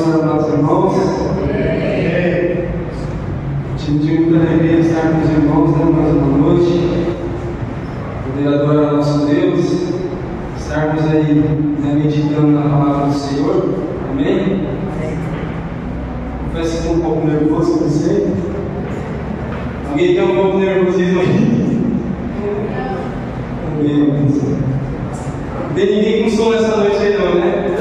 Senhor, amados irmãos. Time de muita alegria estar com os irmãos, né? Mais uma noite. Poder adorar o nosso Deus. Estarmos aí, né, meditando na palavra do Senhor. Amém? Confesso que estou um pouco nervoso, não sei. Alguém tem um pouco de nervosismo aí? Amém. Não tem ninguém com sono essa noite aí não, né?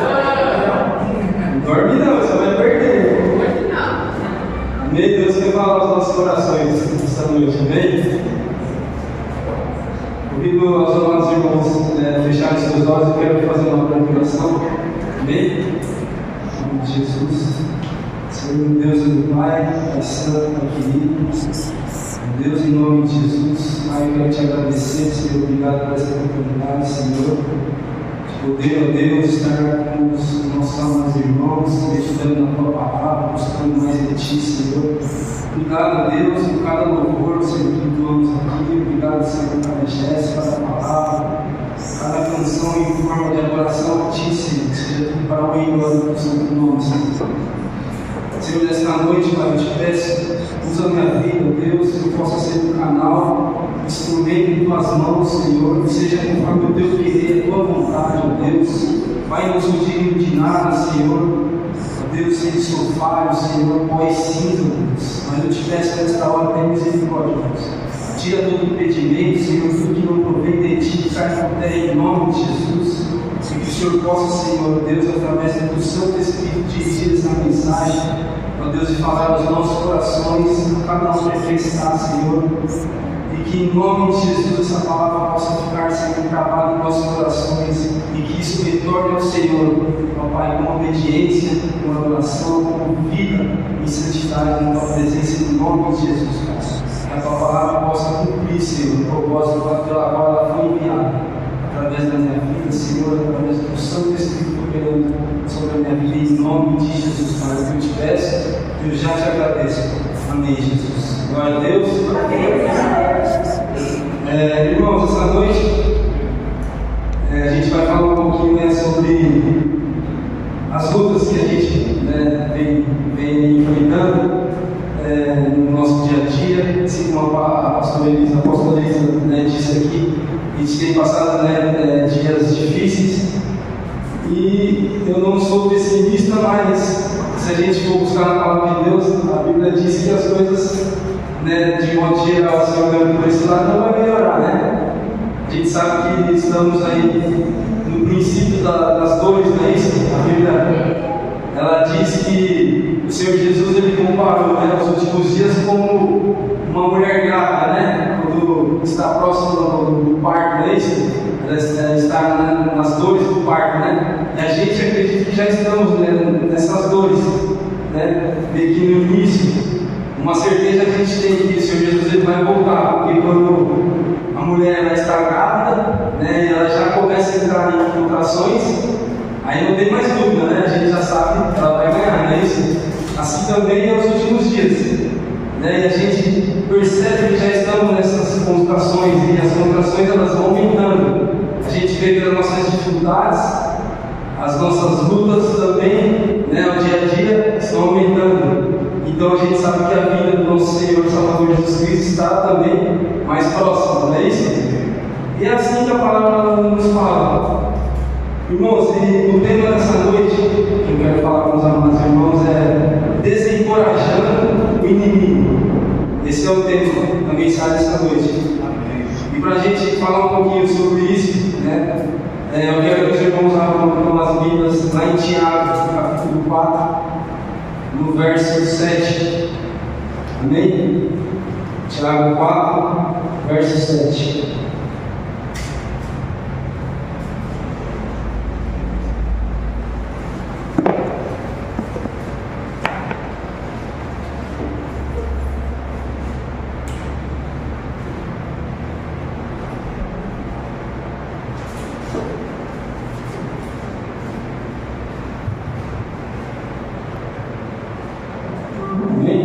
Não dorme não, você vai perder. Amém? Deus quer falar aos nossos corações essa noite, amém? Convido aos amados irmãos fecharem seus olhos. Eu quero fazer uma breve oração. Amém? Em nome de Jesus. Senhor, Deus e Pai, Pai Santo, Pai querido. Deus, em nome de Jesus, Pai, eu quero te agradecer, Senhor. Obrigado por essa oportunidade, Senhor. De poder, ó Deus, estar com os nossos amados irmãos, meditando na tua palavra, buscando mais de ti, Senhor. Obrigado, Deus, por cada louvor, Senhor, que doamos aqui. Obrigado, Senhor, por cada gesto, cada palavra, cada canção em forma de adoração a ti, Senhor. Que seja tudo para o honra do santo nome, Senhor. Senhor, nesta noite, Pai, eu te peço, usa a minha vida, Deus, que eu possa ser um canal, instrumento em tuas mãos, Senhor, que seja conforme o teu querer, a tua vontade, ó Deus. Pai, não sou digno de nada, Senhor. Ó Deus, sem sou falho, Senhor, pó e cinza, Deus. Mas eu te peço nesta hora, tem misericórdia, Deus. Tira todo impedimento, Senhor, tudo que não provém de ti, cai por terra em nome de Jesus. E que o Senhor possa, Senhor, Deus, através do Santo Espírito, dirigir essa mensagem, ó Deus, e falar aos nossos corações, cada um onde está, Senhor. E que em nome de Jesus essa palavra possa ficar, Senhor, gravada em nossos corações. E que isso retorne ao Senhor, ó Pai, com obediência, com adoração, com vida e santidade na tua presença, em nome de Jesus, Pai. Que a tua palavra possa cumprir, Senhor, o propósito pela qual ela foi enviada. Através da minha vida, Senhor, através do Santo Espírito operando sobre a minha vida, em nome de Jesus, Pai, que eu te peço, eu já te agradeço. Amém, Jesus. Glória a Deus. Irmãos, essa noite a gente vai falar um pouquinho sobre as lutas que a gente vem enfrentando no nosso dia a dia. Assim como a apóstola Elisa disse aqui, a gente tem passado dias difíceis e eu não sou pessimista, mas se a gente for buscar na palavra de Deus, a Bíblia diz que as coisas, de modo geral, se olhando por esse lado, não vai melhorar, né? A gente sabe que estamos aí no princípio das dores, não é isso? A Bíblia, ela diz que o Senhor Jesus, ele comparou os últimos dias como uma mulher grávida, né? Quando está próximo do parto, não é isso? Ela está nas dores do parto, né? E a gente acredita que já estamos nessas dores, né? Meio que no início. Uma certeza que a gente tem que o Senhor Jesus ele vai voltar, porque quando a mulher ela está grávida, e ela já começa a entrar em contrações, aí não tem mais dúvida, né? A gente já sabe que ela vai ganhar, não é isso? Assim também é os últimos dias, e a gente percebe que já estamos nessas contrações, e as contrações elas vão aumentando. A gente vê que as nossas dificuldades, as nossas lutas também, o dia a dia, estão aumentando. Então a gente sabe que a vida do nosso Senhor Salvador Jesus Cristo está também mais próxima, não é isso? E é assim que a palavra nos fala. Irmãos, e o tema dessa noite que eu quero falar com os amados irmãos é desencorajando o inimigo. Esse é o tema da mensagem dessa noite. E para a gente falar um pouquinho sobre isso, eu quero que os irmãos abram as Bíblias lá em Tiago, capítulo 4, no verso 7. Amém? Tiago 4, verso 7.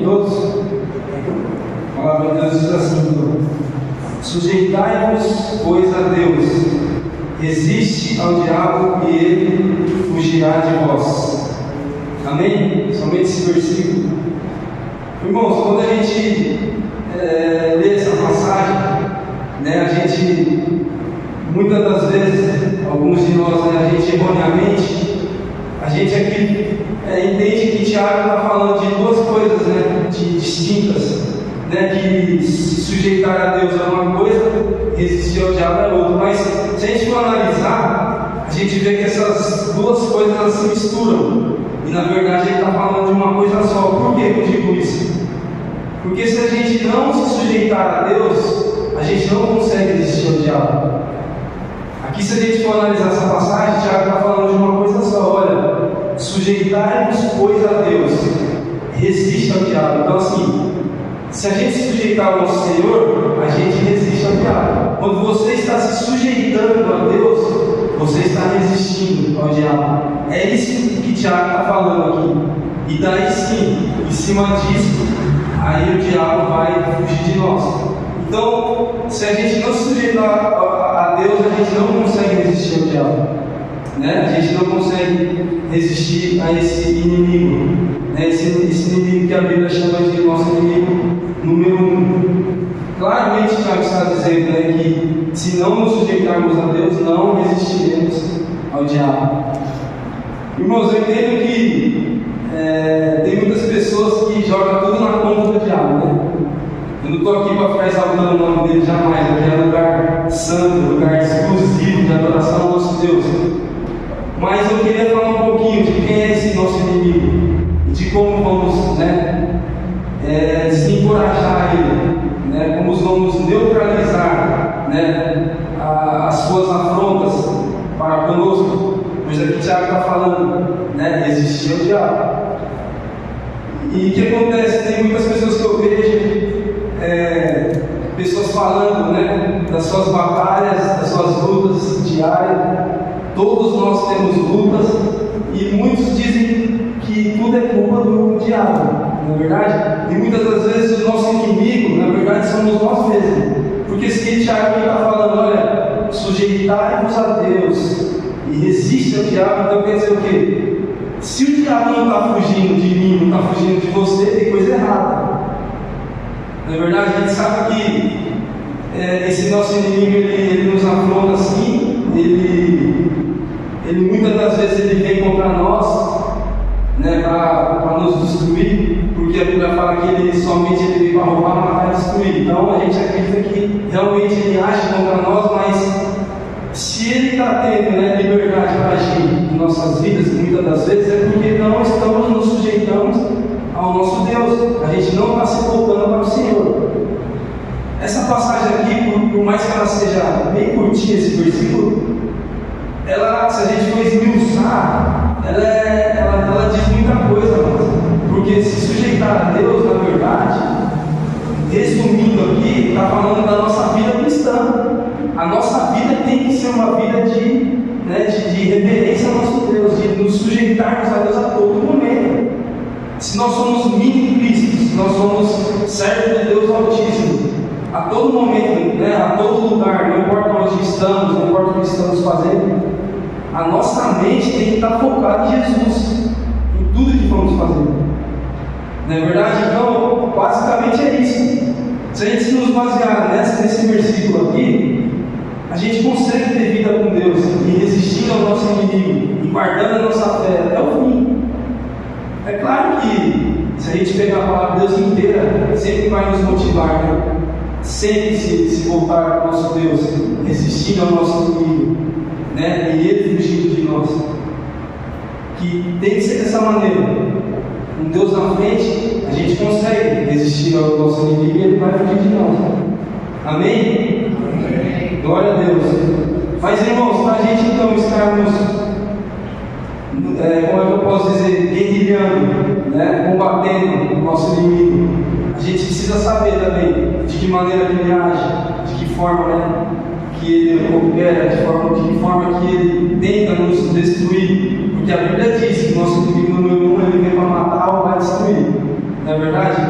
Todos, a palavra de Deus diz assim: sujeitai-vos, pois, a Deus, resiste ao diabo e ele fugirá de vós. Amém? Somente esse versículo. Irmãos, quando a gente lê essa passagem, né, a gente, muitas das vezes, alguns de nós, né, a gente erroneamente, a gente aqui entende que Tiago está falando de duas coisas, né, distintas, né, que se sujeitar a Deus é uma coisa, resistir ao diabo é outra. Mas se a gente for analisar, a gente vê que essas duas coisas elas se misturam. E na verdade ele está falando de uma coisa só. Por que eu digo isso? Porque se a gente não se sujeitar a Deus, a gente não consegue resistir ao diabo. Aqui, se a gente for analisar essa passagem, Tiago está falando de uma coisa só. Olha, sujeitar-nos, pois, a Deus, resiste ao diabo. Então, assim, se a gente se sujeitar ao nosso Senhor, a gente resiste ao diabo. Quando você está se sujeitando a Deus, você está resistindo ao diabo. É isso que Tiago está falando aqui. E daí sim, em cima disso, aí o diabo vai fugir de nós. Então, se a gente não se sujeitar a Deus, a gente não consegue resistir ao diabo, né? A gente não consegue resistir a esse inimigo, né? Esse inimigo que a Bíblia chama de nosso inimigo número 1. Claramente, Tiago está dizendo, né, que se não nos sujeitarmos a Deus, não resistiremos ao diabo. Irmãos, eu entendo que tem muitas pessoas que jogam tudo na conta do diabo, né? Eu não estou aqui para ficar exaltando o nome dele jamais. Aqui é lugar santo, lugar exclusivo de adoração ao nosso Deus. Mas eu queria falar um pouquinho de quem é esse nosso inimigo e de como vamos, né, desencorajar ele, né, como vamos neutralizar, né, as suas afrontas para conosco. Pois aqui Tiago está falando, né, resistir ao diabo. E o que acontece? Tem muitas pessoas que eu vejo, pessoas falando, né, das suas batalhas, das suas lutas diárias. Todos nós temos lutas e muitos dizem que tudo é culpa do diabo, não é verdade? E muitas das vezes o nosso inimigo, na verdade, somos nós mesmos. Porque se Tiago está falando, olha, sujeitai-vos a Deus e resiste ao diabo, então quer dizer o quê? Se o diabo não está fugindo de mim, não está fugindo de você, tem coisa errada. Na verdade, a gente sabe que esse nosso inimigo ele nos afronta assim, ele muitas das vezes ele vem contra nós, né, para nos destruir, porque a Bíblia fala que ele somente vem para roubar, matar e destruir. Então a gente acredita que realmente ele age contra nós, mas se ele está tendo, né, liberdade para agir em nossas vidas, muitas das vezes é porque não estamos nos sujeitando ao nosso Deus. A gente não está se voltando para o Senhor. Essa passagem aqui, por mais que ela seja bem curtinha, esse versículo, ela, se a gente for esmiuçar, ela diz muita coisa, porque se sujeitar a Deus, na verdade, resumindo aqui, está falando da nossa vida cristã. A nossa vida tem que ser uma vida de reverência ao nosso Deus, de nos sujeitarmos a Deus a todo momento. Se nós somos mini Cristo, se nós somos servos de Deus Altíssimo, a todo momento, né, a todo lugar, não importa onde estamos, não importa o que estamos fazendo, a nossa mente tem que estar focada em Jesus, em tudo que vamos fazer. Não é verdade? Então, basicamente é isso. Se a gente nos basear nesse versículo aqui, a gente consegue ter vida com Deus e resistindo ao nosso inimigo e guardando a nossa fé até o fim. É claro que se a gente pegar a palavra de Deus inteira, sempre vai nos motivar, né? Sempre se voltar para o nosso Deus, resistindo ao nosso inimigo, né? E ele fugindo de nós. Que tem que ser dessa maneira. Com Deus na frente, a gente consegue resistir ao nosso inimigo e ele vai fugir de nós. Amém? Amém. Glória a Deus. Mas, irmãos, para a gente então estarmos, como é que eu posso dizer, guerrilhando, né? Combatendo o nosso inimigo, a gente precisa saber também de que maneira que ele age, de que forma, né, que ele opera, de que forma que ele tenta nos destruir. Porque a Bíblia diz que o nosso inimigo número 1 ele vem para matar ou para destruir. Não é verdade?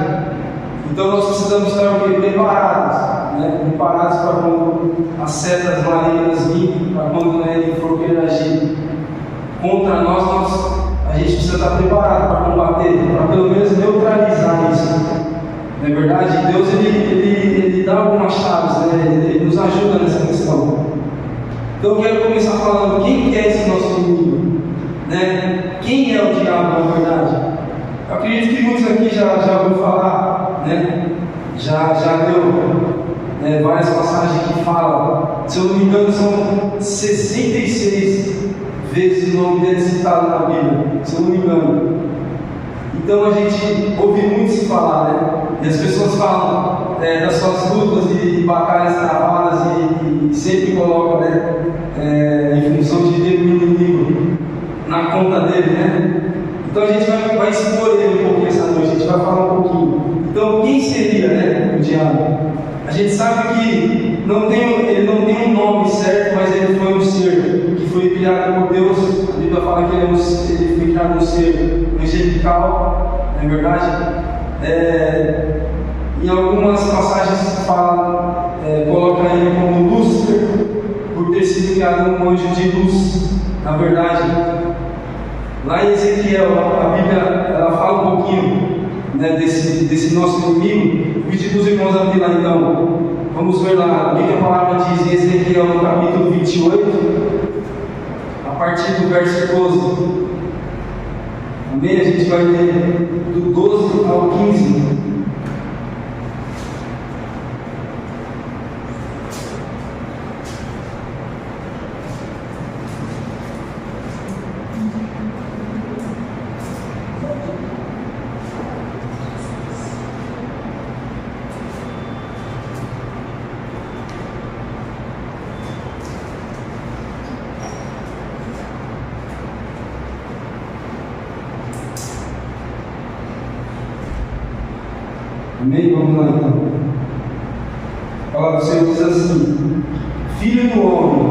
Então nós precisamos estar preparados, né? Preparados para quando as setas malignas virem, para quando, né, ele for querer agir contra nós, a gente precisa estar preparado combater, para pelo menos neutralizar isso. Não é verdade? Deus ele dá algumas chaves, né? Ele nos ajuda nessa questão. Então eu quero começar falando quem é esse nosso inimigo, né? Quem é o diabo, na verdade? Eu acredito que muitos aqui já ouviram falar, né? Já deu várias passagens que falam, se eu não me engano, são 66 vezes o nome dele citado na Bíblia, se eu não me engano. Então a gente ouve muito se falar, né? E as pessoas falam das suas lutas e batalhas travadas e sempre colocam, né, em função de ter um inimigo na conta dele, né? Então a gente vai expor ele um pouquinho essa noite, a gente vai falar um pouquinho. Então quem seria, né, o diabo? A gente sabe que ele não tem um nome certo, mas ele foi um ser que foi criado por Deus. A Bíblia fala que ele foi criado um ser angelical, não é verdade? Em algumas passagens coloca ele como Lúcifer, por ter sido criado um anjo de luz. Na verdade, lá em Ezequiel, a Bíblia ela fala um pouquinho, né, desse nosso inimigo. Vou pedir para os irmãos abrir lá então. Vamos ver lá o que a palavra diz em Ezequiel no capítulo 28, a partir do verso 12. Amém? A gente vai ler do 12 ao 15. Amém? Vamos lá então. A palavra do Senhor diz assim: Filho do homem,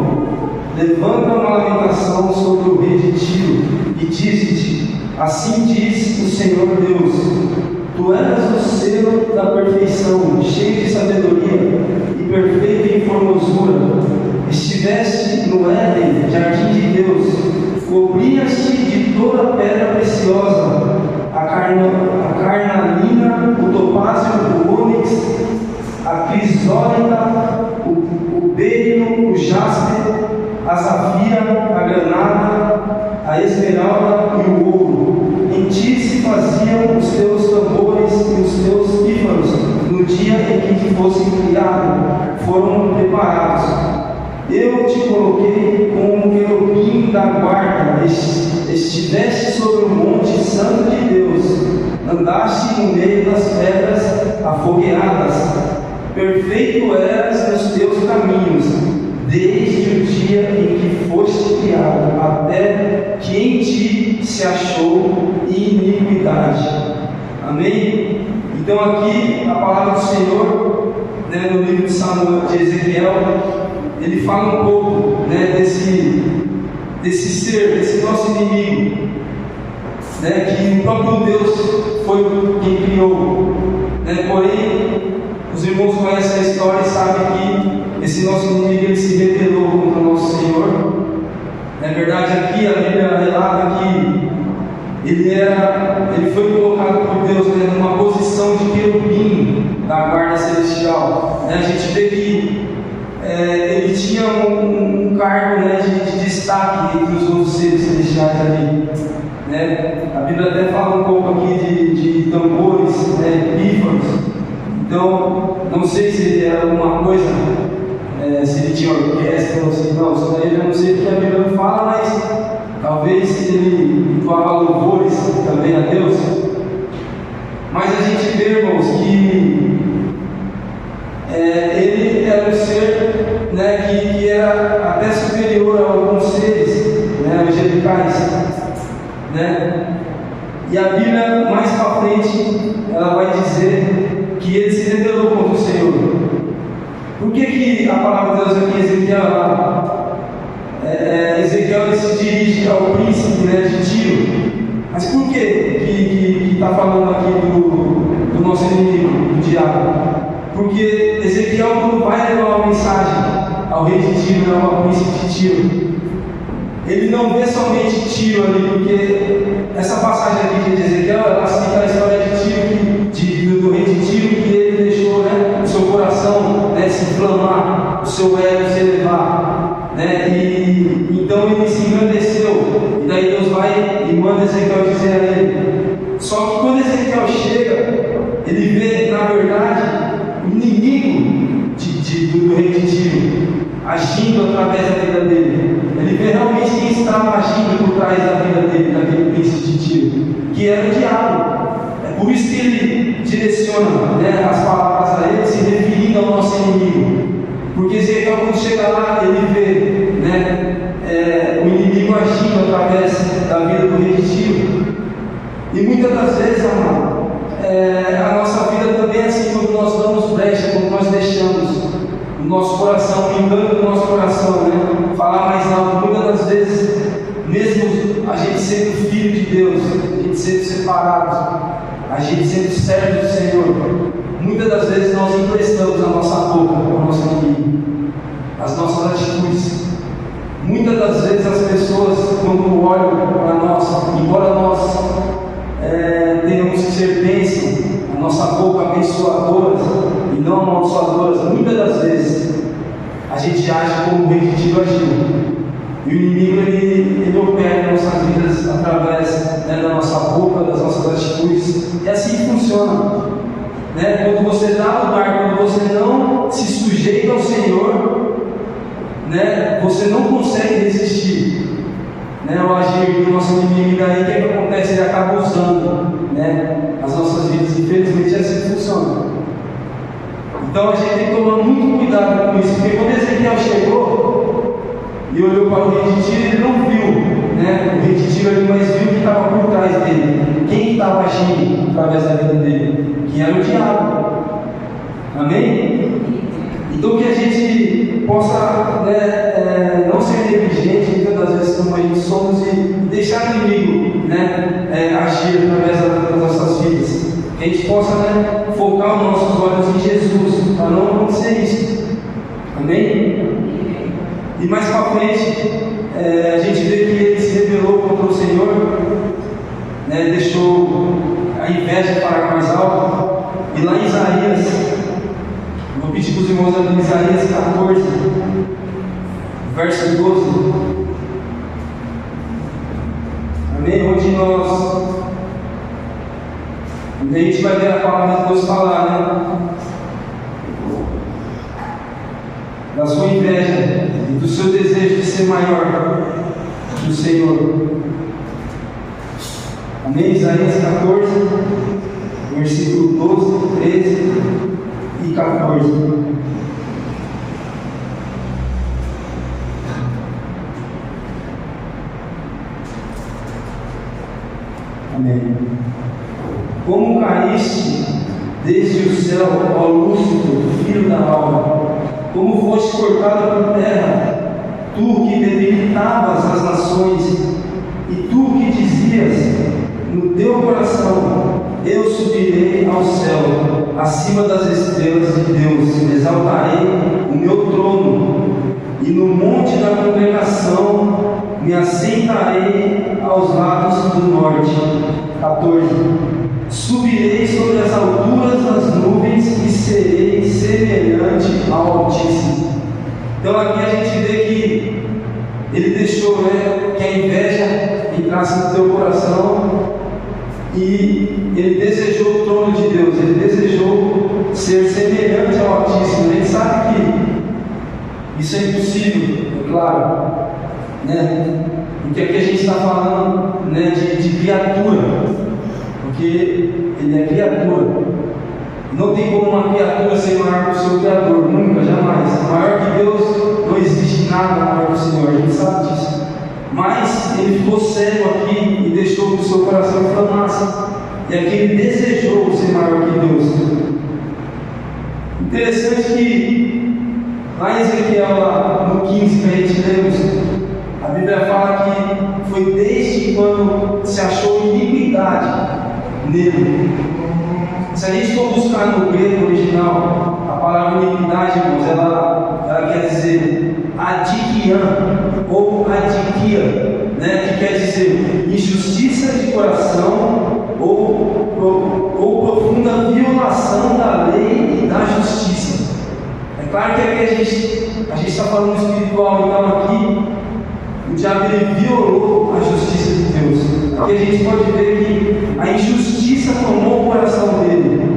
levanta uma lamentação sobre o rei de Tiro e dize-te: assim diz o Senhor Deus, tu eras o selo da perfeição, cheio de sabedoria e perfeito em formosura. Estiveste no Éden, jardim de Deus, cobrias-te de toda pedra preciosa, a carnalina, o topázio, o ônix, a crisólita, o berilo, o jaspe, a safira, a granada, a esmeralda e o ouro. Em ti se faziam os teus tambores e os teus pífanos, no dia em que fossem criados, foram preparados. Eu te coloquei como querubim da guarda, estiveste sobre o monte santo de Deus, andaste no meio das pedras afogueadas, perfeito eras nos teus caminhos, desde o dia em que foste criado, até que em ti se achou iniquidade. Amém? Então aqui a palavra do Senhor, né, no livro de Samuel, de Ezequiel, ele fala um pouco, né, desse ser, desse nosso inimigo, né, que o próprio Deus foi quem criou, né. Porém, os irmãos conhecem a história e sabem que esse nosso inimigo ele se rebelou contra o nosso Senhor. Na verdade, aqui a Bíblia relata que ele foi colocado por Deus, né, numa posição de querubim da guarda celestial, né. A gente vê que ele tinha um cargo, né, de destaque entre os outros seres celestiais ali, né. A Bíblia até fala um pouco aqui de tambores, né, pífanos. Então, não sei se ele era alguma coisa, se ele tinha orquestra ou assim, não, isso daí eu não sei porque a Bíblia não fala, mas talvez ele entoava louvores também a Deus. Mas a gente vê, irmãos, que ele era um ser, né, que era até superior a alguns seres, né, angelicais, né? E a Bíblia, mais para frente, ela vai dizer que ele se rebelou contra o Senhor. Por que a palavra de Deus aqui em Ezequiel ele se dirige ao príncipe, né, de Tiro? Mas por que está falando aqui do nosso inimigo, do diabo? Porque Ezequiel, quando vai levar uma mensagem ao rei de Tiro, ao príncipe de Tiro, ele não vê somente Tiro ali, porque essa passagem aqui de Ezequiel ela Ele vê, na verdade, o inimigo do rei de Tiro agindo através da vida dele. Ele vê realmente quem estava agindo por trás da vida dele, daquele príncipe de Tiro, que era o diabo. É por isso que ele direciona, né, as palavras a ele, se referindo ao nosso inimigo. Porque Ezequiel, quando chega lá, ele vê, né, o inimigo agindo através da vida do rei de Tiro. E muitas das vezes, amado, a nossa vida também é assim, quando nós damos brecha, quando nós deixamos o nosso coração, o engano do nosso coração, né, falar mais alto. Muitas das vezes, mesmo a gente sendo filho de Deus, a gente sendo separado, a gente sendo servo do Senhor, muitas das vezes nós emprestamos a nossa boca ao nosso inimigo, as nossas atitudes. Muitas das vezes as pessoas, quando olham para nós, embora nós tenhamos que ser bênção, a nossa boca abençoadora e não amaldiçoadoras, muitas das vezes a gente age como o rei de Tiro agiu. E o inimigo ele opera nas nossas vidas através, né, da nossa boca, das nossas atitudes. E assim que funciona. Né? Quando você dá lugar, quando você não se sujeita ao Senhor, né, você não consegue resistir, né, ao agir do nosso inimigo. E daí o que acontece? Ele acaba usando, né, as nossas vidas. Infelizmente é assim que funciona. Então a gente tem que tomar muito cuidado com isso, porque quando Ezequiel chegou e olhou para o rei de Tiro, ele não viu, né, o rei de Tiro ali, mas viu o que estava por trás dele, quem estava agindo através da vida dele, que era o diabo. Amém? Então que a gente possa, né, não ser negligente, muitas das vezes como a gente somos, e deixar o inimigo, né, agir através das nossas vidas. Que a gente possa, né, focar os nossos olhos em Jesus, para não acontecer isso. Amém? E mais para frente, a gente vê que ele se rebelou contra o Senhor, né, deixou a inveja falar mais alto. E lá em Isaías, vou pedir para os irmãos abrirem Isaías 14, verso 12. Amém? Onde a gente vai ver a palavra de Deus falar, né, da sua inveja e do seu desejo de ser maior que o Senhor. Amém? Isaías 14, versículo 12, 13 e 14. Amém. Como caíste desde o céu, ó Lúcifer, filho da alva, como foste cortado por terra, tu que debilitavas as nações, e tu que dizias no teu coração: eu subirei ao céu, acima das estrelas de Deus, exaltarei o meu trono, e no monte da congregação me assentarei aos lados do norte. 14. Subirei sobre as alturas das nuvens e serei semelhante ao Altíssimo. Então aqui a gente vê que ele deixou, né, que a inveja entrasse no teu coração, e ele desejou o trono de Deus, ele desejou ser semelhante ao Altíssimo. A gente sabe que isso é impossível, é claro, né? Porque aqui a gente está falando, né, de criatura, porque ele é criatura. Não tem como uma criatura ser maior que o seu Criador, nunca, jamais. Maior que Deus não existe nada maior que o Senhor, a gente sabe disso. Mas ele ficou cego aqui e deixou que o seu coração inflamasse, e aqui ele desejou ser maior que Deus. Interessante que lá em Ezequiel, lá no 15, que a gente lemos, a Bíblia fala que foi desde quando se achou iniquidade nele. Se a gente for buscar no grego original, a palavra iniquidade, irmãos, ela quer dizer adikian ou adikia, né, que quer dizer injustiça de coração ou profunda violação da lei e da justiça. É claro que aqui a gente está falando espiritual, então aqui o diabo ele violou a justiça de Deus. Aqui a gente pode ver que a injustiça tomou o coração dele.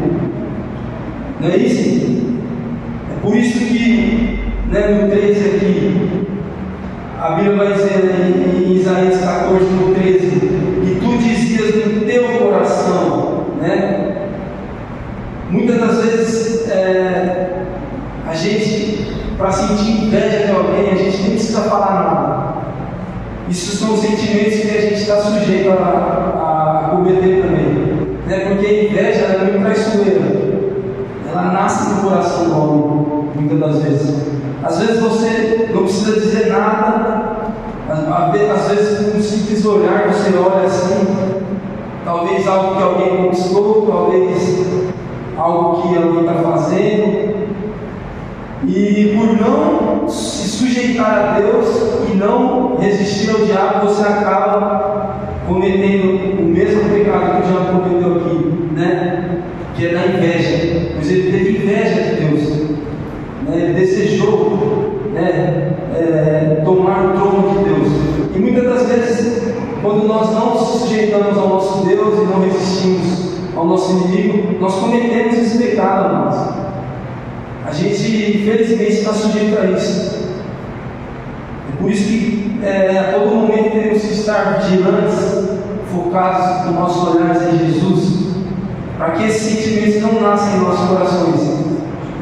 né? Muitas das vezes a gente, para sentir inveja de alguém, a gente nem precisa falar nada. Isso são sentimentos que a gente está sujeito a cometer também, né? Porque a inveja é muito traiçoeira. Ela nasce no coração do homem, muitas das vezes. Às vezes você não precisa dizer nada, às vezes com um simples olhar você olha assim, talvez algo que alguém conquistou, talvez algo que alguém está fazendo, e por não se sujeitar a Deus e não resistir ao diabo, você acaba cometendo o mesmo pecado que o diabo cometeu aqui, né? Que é da inveja. Pois ele teve inveja de Deus, né? Ele desejou, né, tomar o trono de Deus. E muitas das vezes, quando nós não nos sujeitamos ao nosso Deus e não resistimos ao nosso inimigo, nós cometemos esse pecado, amados. A gente, infelizmente, está sujeito a isso. É por isso que a todo momento temos que estar vigilantes, focados no nosso olhar em Jesus, para que esses sentimentos não nasçam em nossos corações.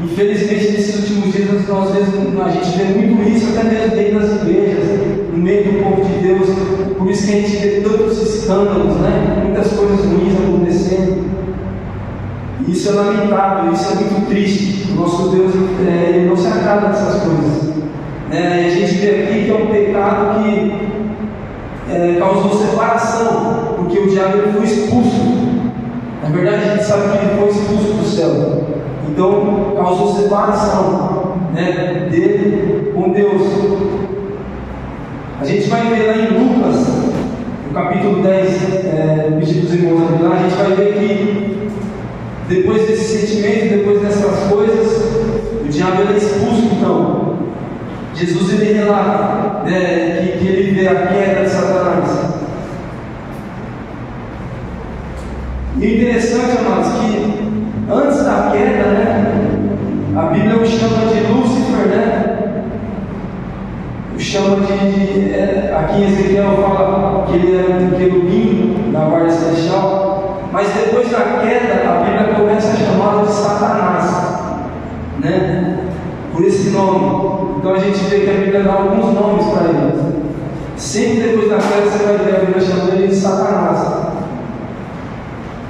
Infelizmente, nesses últimos dias, a gente vê muito isso, até mesmo dentro das igrejas, no meio do povo de Deus. Por isso que a gente vê tantos escândalos, né? Muitas coisas ruins acontecendo. E isso é lamentável, isso é muito triste. O nosso Deus, ele não se agrada dessas coisas. E a gente vê aqui que é um pecado que causou separação, porque o diabo ele foi expulso. Na verdade, a gente sabe que ele foi expulso do céu. Então, causou separação, né, dele com Deus. A gente vai ver lá em Lucas, no capítulo 10, pedir dos irmãos a lá, a gente vai ver que depois desse sentimento, depois dessas coisas, o diabo ele é expulso. Então, Jesus ele relata, né, que ele vê a queda de Satanás. E o interessante, amados, que antes da queda, né, a Bíblia o chama de Lúcifer, né? O chama aqui em Ezequiel fala que ele era um querubim na guarda celestial, mas depois da queda, a Bíblia começa a chamá-lo de Satanás, né? Por esse nome. Então a gente vê que a Bíblia dá alguns nomes para ele. Sempre depois da queda você vai ver a Bíblia chamando ele de Satanás.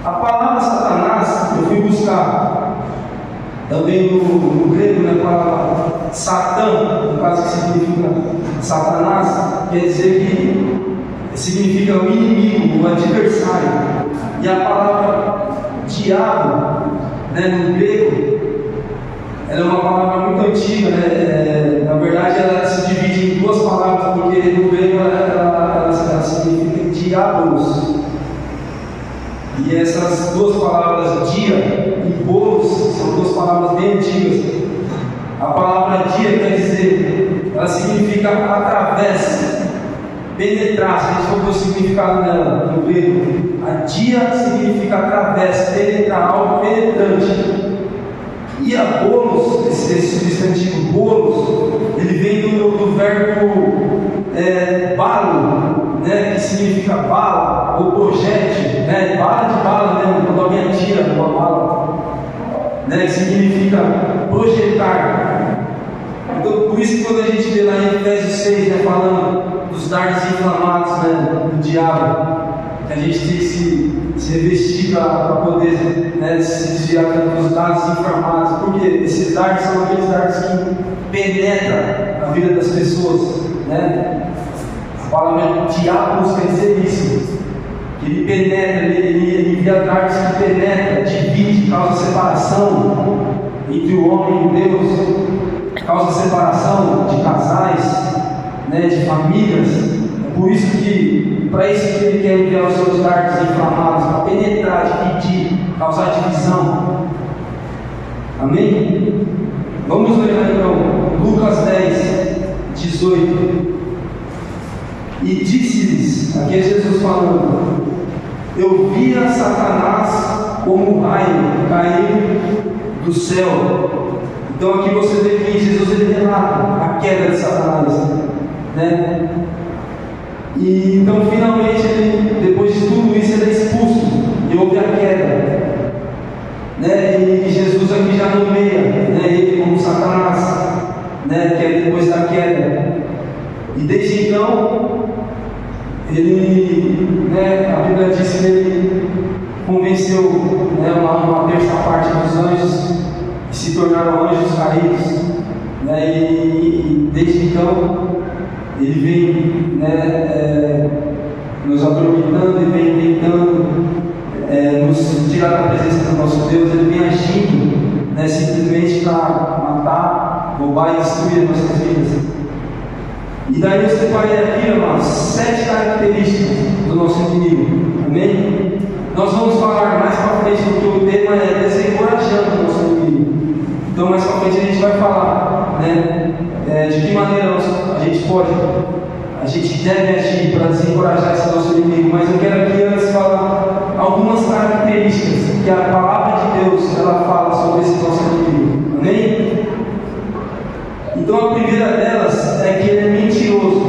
A palavra Satanás, eu fui buscar também no grego, na palavra Satã, no caso que significa Satanás, quer dizer que significa o inimigo, o adversário. E a palavra diabo, né, no grego, ela é uma palavra muito antiga, né? Na verdade ela se divide em duas palavras, porque no grego ela significa diabolos. E essas duas palavras dia e bolos são duas palavras bem antigas. A palavra dia quer dizer, ela significa através, penetrar. Se a gente for ver o significado dela no grego, a dia significa através, penetrar, algo penetrante. E a bolos, esse substantivo bolos, ele vem do verbo balo, né, que significa bala ou projétil, né, bala de bala mesmo, quando alguém atira uma bala, né, que significa projetar. Então, por isso que quando a gente vê lá em Efésios 6, né, falando dos dardos inflamados, né, do diabo, que a gente tem que se revestir para poder, né, se desviar dos dardos inflamados, porque esses dardos são aqueles dardos que penetram a vida das pessoas, né? A palavra diabos quer dizer isso, que ele penetra, ele envia dardos que penetra, divide, causa separação entre o homem e Deus, causa separação de casais, né, de famílias. É por isso que, para isso que ele quer enviar os seus dardos inflamados, para penetrar, dividir, causar divisão. Amém? Vamos ler então Lucas 10, 18. E disse-lhes, aqui é Jesus falando: eu via Satanás como um raio cair do céu. Então aqui você vê que Jesus ele relata a queda de Satanás, né? E então finalmente ele, depois de tudo isso, ele é expulso e houve a queda. depois da queda. E desde então, ele, a Bíblia diz que ele convenceu uma terça parte dos anjos que se tornaram anjos caídos. E desde então, ele vem nos atormentando e vem tentando nos tirar da presença do nosso Deus. Ele vem agindo simplesmente para matar, roubar e destruir as nossas vidas. E daí eu separei aqui, irmãos, 7 características do nosso inimigo. Amém? Nós vamos falar mais para frente, porque o tema é desencorajando o nosso inimigo. Então mais para frente a gente vai falar de que maneira a gente deve agir para desencorajar esse nosso inimigo. Mas eu quero aqui antes falar algumas características que a palavra de Deus ela fala sobre esse nosso inimigo. Amém? Então a primeira delas é que ele é mentiroso.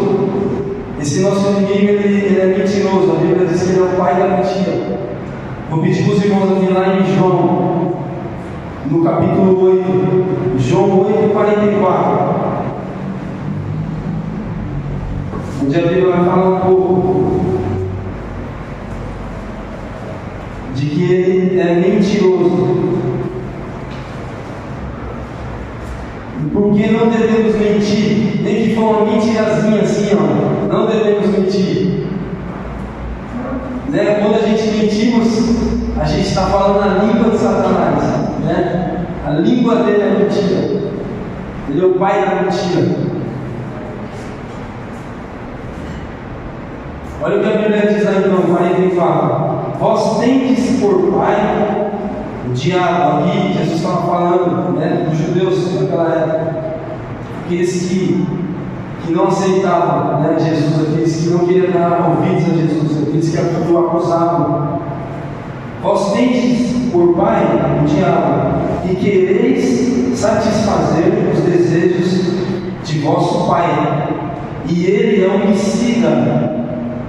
Esse nosso inimigo ele é mentiroso. A Bíblia diz que ele é o pai da mentira. Vou pedir para os irmãos a vir lá em João, no capítulo 8, João 8:44, onde a Bíblia vai falar um pouco de que ele é mentiroso. Por que não devemos mentir? Nem que for uma mentirazinha assim, não devemos mentir. Quando a gente mentimos, a gente está falando a língua de Satanás. A língua dele é mentira. Ele é o pai da mentira. Olha o que a Bíblia diz lá em João 44. Vós tendes por pai o diabo. Aqui Jesus estava falando dos judeus naquela época, aqueles que não aceitavam Jesus, aqueles que não queriam dar ouvidos a Jesus, aqueles que o acusavam. Vós tendes por pai o diabo, e quereis satisfazer os desejos de vosso pai, e ele é homicida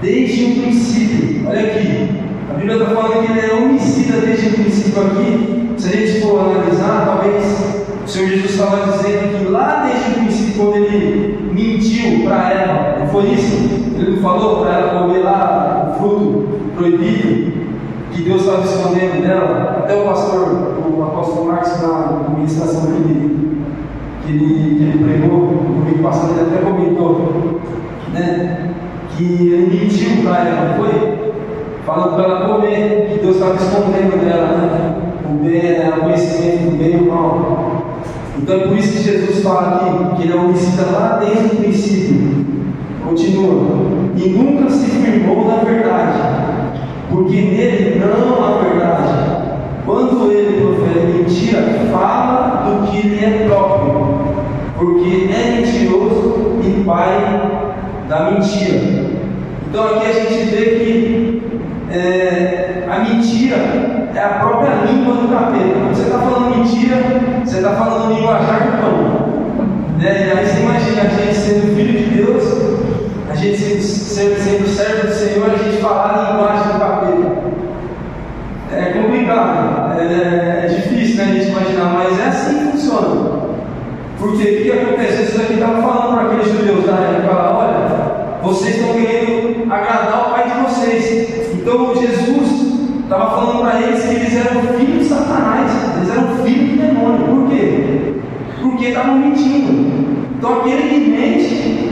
desde o princípio. Olha aqui, a Bíblia está falando que ele é homicida desde o princípio aqui. Se a gente for analisar, talvez o Senhor Jesus estava dizendo que lá desde o princípio, quando ele mentiu para Eva, não foi isso? Ele não falou para ela comer lá o fruto proibido que Deus estava escondendo dela. Até o apóstolo Marcos, na ministração que ele pregou, no domingo passado, ele até comentou, que ele mentiu para ela, não foi? Falando para ela comer, que Deus estava escondendo dela, o bem, o conhecimento do bem e do mal. Então é por isso que Jesus fala aqui, que ele é homicida lá desde o princípio. Continua. E nunca se firmou na verdade, porque nele não há verdade. Quando ele profere mentira, fala do que lhe é próprio, porque é mentiroso e pai da mentira. Então aqui a gente vê que a mentira é a própria língua do capeta. Quando você está falando mentira, você está falando linguajar do cão. E aí você imagina a gente sendo filho de Deus, a gente sendo servo do Senhor, a gente falar a linguagem do capeta. É complicado, é difícil a gente imaginar, mas é assim que funciona. Porque o que acontece? Jesus aqui estava falando para aqueles judeus da época: olha, vocês estão querendo agradar o pai de vocês. Então Jesus estava falando para eles que eles eram filhos de Satanás, eles eram filhos do demônio. Por quê? Porque estavam mentindo. Então aquele que mente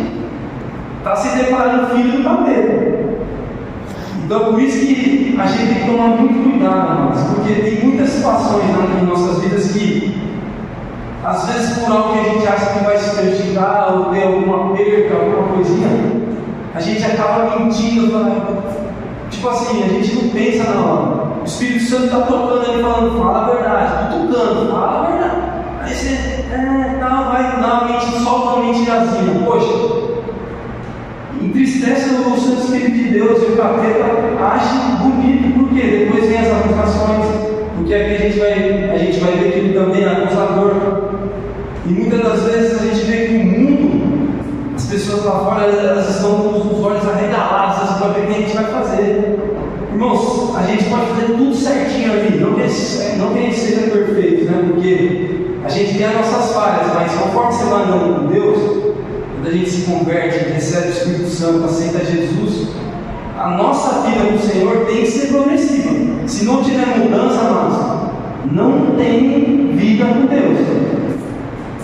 está se declarando filho do capeta. Então por isso que a gente tem que tomar muito cuidado, porque tem muitas situações em nossas vidas que, às vezes, por algo que a gente acha que vai se prejudicar ou ter alguma perca, alguma coisinha, a gente acaba mentindo. Tipo assim, a gente não pensa na hora. O Espírito Santo está tocando ali, falando: fala a verdade, tocando, fala a verdade. Aí você, vai dar uma mente, solta uma mentirazinha. Poxa, entristece o Santo Espírito de Deus, e o capeta age bonito. Por quê? Depois vem as acusações, porque aqui a gente vai ver que ele também é acusador. E muitas das vezes a gente vê que o mundo, as pessoas lá fora, elas estão com os olhos arregalados, assim, para ver o que a gente vai fazer. Irmãos, a gente pode fazer tudo certinho ali, não que a gente seja perfeito, porque a gente tem as nossas falhas, mas conforme você vai andando com Deus, a gente se converte, recebe o Espírito Santo, aceita Jesus, a nossa vida com o Senhor tem que ser progressiva. Se não tiver mudança, amados, não tem vida com Deus.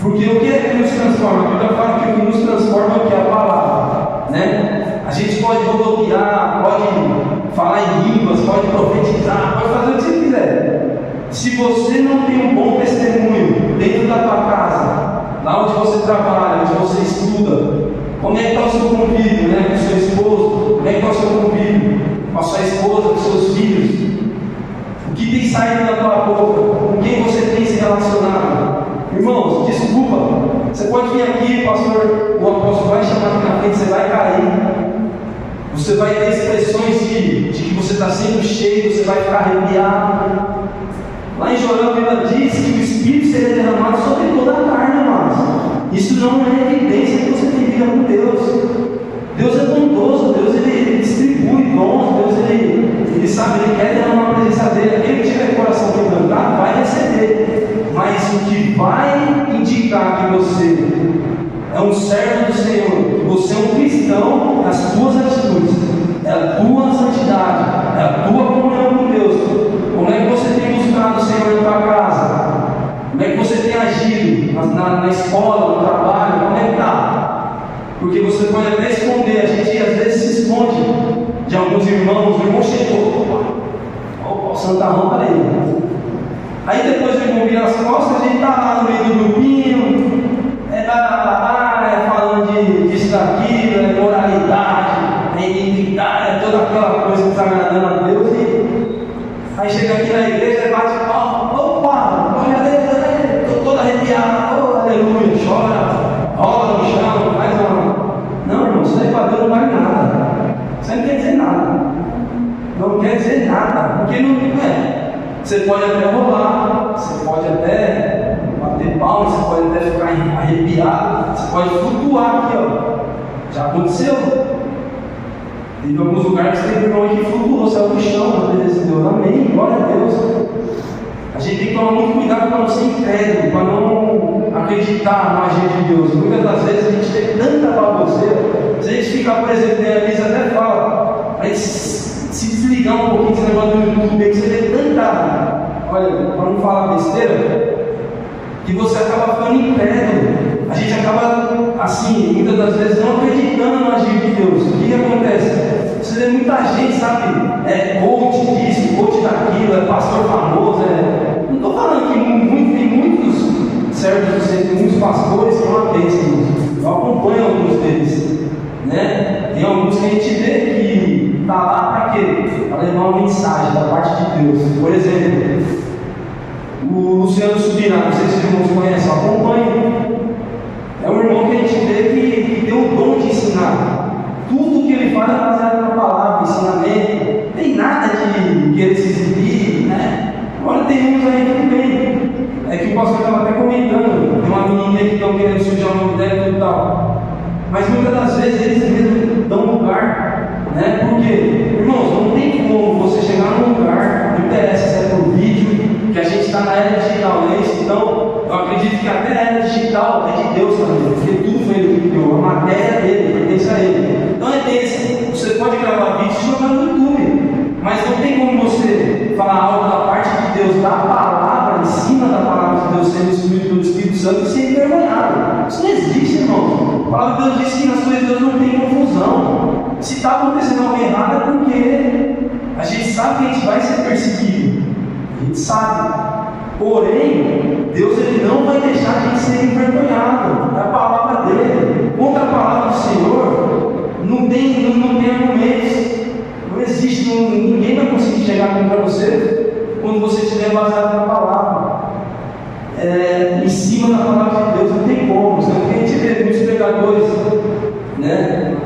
Porque o que é que nos transforma? A Bíblia fala que o que nos transforma é o que? A palavra, né? A gente pode rodopiar, pode falar em línguas, pode profetizar, pode fazer o que você quiser. Se você não tem um bom testemunho dentro da tua casa, lá onde você trabalha, onde você estuda, como é que está o seu convívio, né? Com o seu esposo, como é que está o seu convívio com a sua esposa, com seus filhos, o que tem saído da tua boca, com quem você tem se relacionado. Irmãos, desculpa, você pode vir aqui, pastor, o apóstolo vai chamar aqui na frente, você vai cair. Você vai ter expressões de que você está sendo cheio, você vai ficar arrepiado. Lá em Joel, a Bíblia diz que o Espírito seria derramado sobre toda a carne, amados. Isso não é evidência que você tem vida com Deus. Deus é bondoso, Deus ele distribui dons, Deus ele sabe, ele quer derramar a presença dele. Aquele que tiver coração quebrantado vai receber. Mas o que vai indicar que você é um servo do Senhor, que você é um cristão, as tuas atitudes, é a tua santidade, é a tua comunhão com Deus. Como é que você tem buscado o Senhor na tua casa? Como é que você tem agido na escola, no trabalho? Como é que está? Porque você pode até esconder, a gente às vezes se esconde de alguns irmãos. O irmão chegou, opa, o santarrão para ele. Aí depois o irmão vira as costas, a gente está lá no meio do grupinho, falando disso, daquilo, moralidade, iniquidade, toda aquela coisa que está agradando a Deus. E aí chega aqui na igreja e bate palma, opa, glória a Deus, estou todo arrepiado, oh, aleluia, chora, rola no chão, faz uma. Não, irmão, isso aí para Deus não vale nada. Isso aí não quer dizer nada. Não quer dizer nada, porque não é. Você pode até rolar, você pode até bater palmas, você pode até ficar arrepiado, você pode flutuar aqui, ó. Já aconteceu. Teve alguns lugares que teve um irmão que flutuou, saiu do chão, obedeceu Deus. Amém, glória a Deus. A gente tem que tomar muito cuidado para não ser incrédulo, para não acreditar no agir de Deus. Muitas das vezes a gente tem tanta baboseira, se a gente ficar, por exemplo, a Elisa até fala, a gente se desligar um pouquinho desse negócio do YouTube, que você vê tanta, olha, para não falar besteira, que você acaba ficando incrédulo. A gente acaba, assim, muitas das vezes não acreditando no agir de Deus. O que acontece? Você vê muita gente, sabe, coach disso, coach daquilo, é pastor famoso, não estou falando que tem muitos servos, tem muitos pastores que são ateios, eu acompanho alguns deles, né? Tem alguns que a gente vê que está lá para quê? Para levar uma mensagem da parte de Deus. Por exemplo, o Luciano Subirá, não sei se os irmãos conhecem, eu acompanho. É um irmão que a gente vê que tem o dom de ensinar. Tudo que ele faz é baseado na palavra, ensinamento. Não tem nada de querer se exibir, né? Agora tem uns aí que tem. É que o pastor estava até comentando. Tem uma menina que estão querendo sujar o nome dela e tal. Mas muitas das vezes eles mesmos dão lugar, né? Porque, irmãos, não tem como você chegar num lugar, não interessa se é por vídeo, que a gente está na era digital, não é isso? Então, eu acredito que até a era digital é de Deus também, porque tudo foi Ele que criou, a matéria é dele, pertence a Ele. Então é desse, você pode gravar vídeo e jogar no YouTube, mas não tem como você falar algo da parte de Deus, da palavra, em cima da palavra de Deus, sendo instruído pelo Espírito Santo, e ser envergonhado. Isso não existe, irmão. A palavra de Deus diz que nas coisas de Deus não tem confusão. Se está acontecendo algo errado é porque a gente sabe que a gente vai ser perseguido. A gente sabe. Porém, Deus ele não vai deixar a gente ser envergonhado. É a palavra dele. Contra a palavra do Senhor, não tem argumentos. Não existe, ninguém vai conseguir chegar contra você quando você estiver baseado na palavra. Em cima da palavra de Deus, não tem como. Senão a gente vê muitos pregadores, né,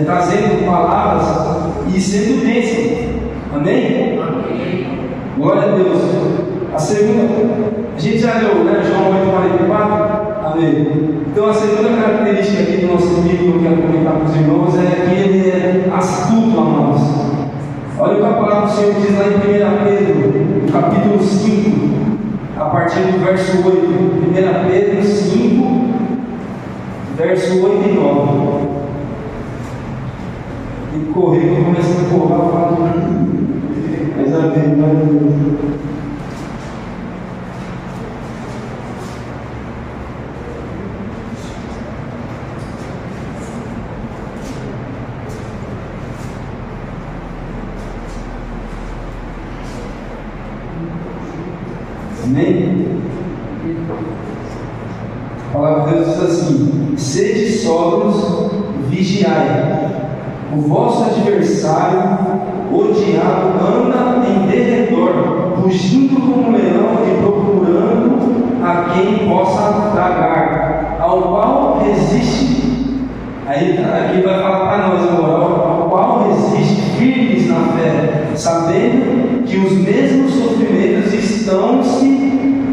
trazendo palavras e sendo bênção. Amém? Glória a Deus. A segunda, a gente já leu, né, João 8,44. Amém. Então a segunda característica aqui do nosso amigo que eu quero comentar com os irmãos é que ele é astuto, amados. Olha o que a palavra do Senhor diz lá em 1 Pedro, no capítulo 5, a partir do verso 8. 1 Pedro 5, verso 8 e 9. E correr, eu começo a empurrar, mas a vida. Amém? A palavra de Deus diz assim: sede sóbrios, vigiai. O vosso adversário, o diabo, anda em derredor, rugindo como um leão e procurando a quem possa tragar, ao qual resiste. Aí aqui vai falar para nós agora: ao qual resiste firmes na fé, sabendo que os mesmos sofrimentos estão se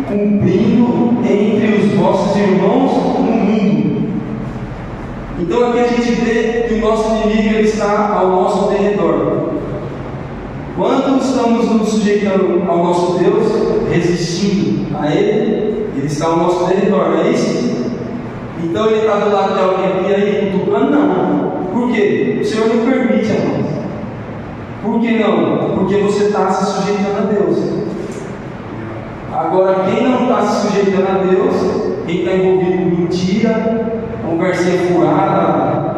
cumprindo entre os vossos irmãos no mundo. Então aqui a gente vê que o nosso inimigo ele está ao nosso derredor. Quando estamos nos sujeitando ao nosso Deus, resistindo a Ele, Ele está ao nosso derredor, não é isso? Então Ele está do lado de alguém aqui aí cutucando? Não. Por quê? O Senhor não permite, irmãos. Por que não? Porque você está se sujeitando a Deus. Agora, quem não está se sujeitando a Deus, quem está envolvido com mentira, conversinha furada,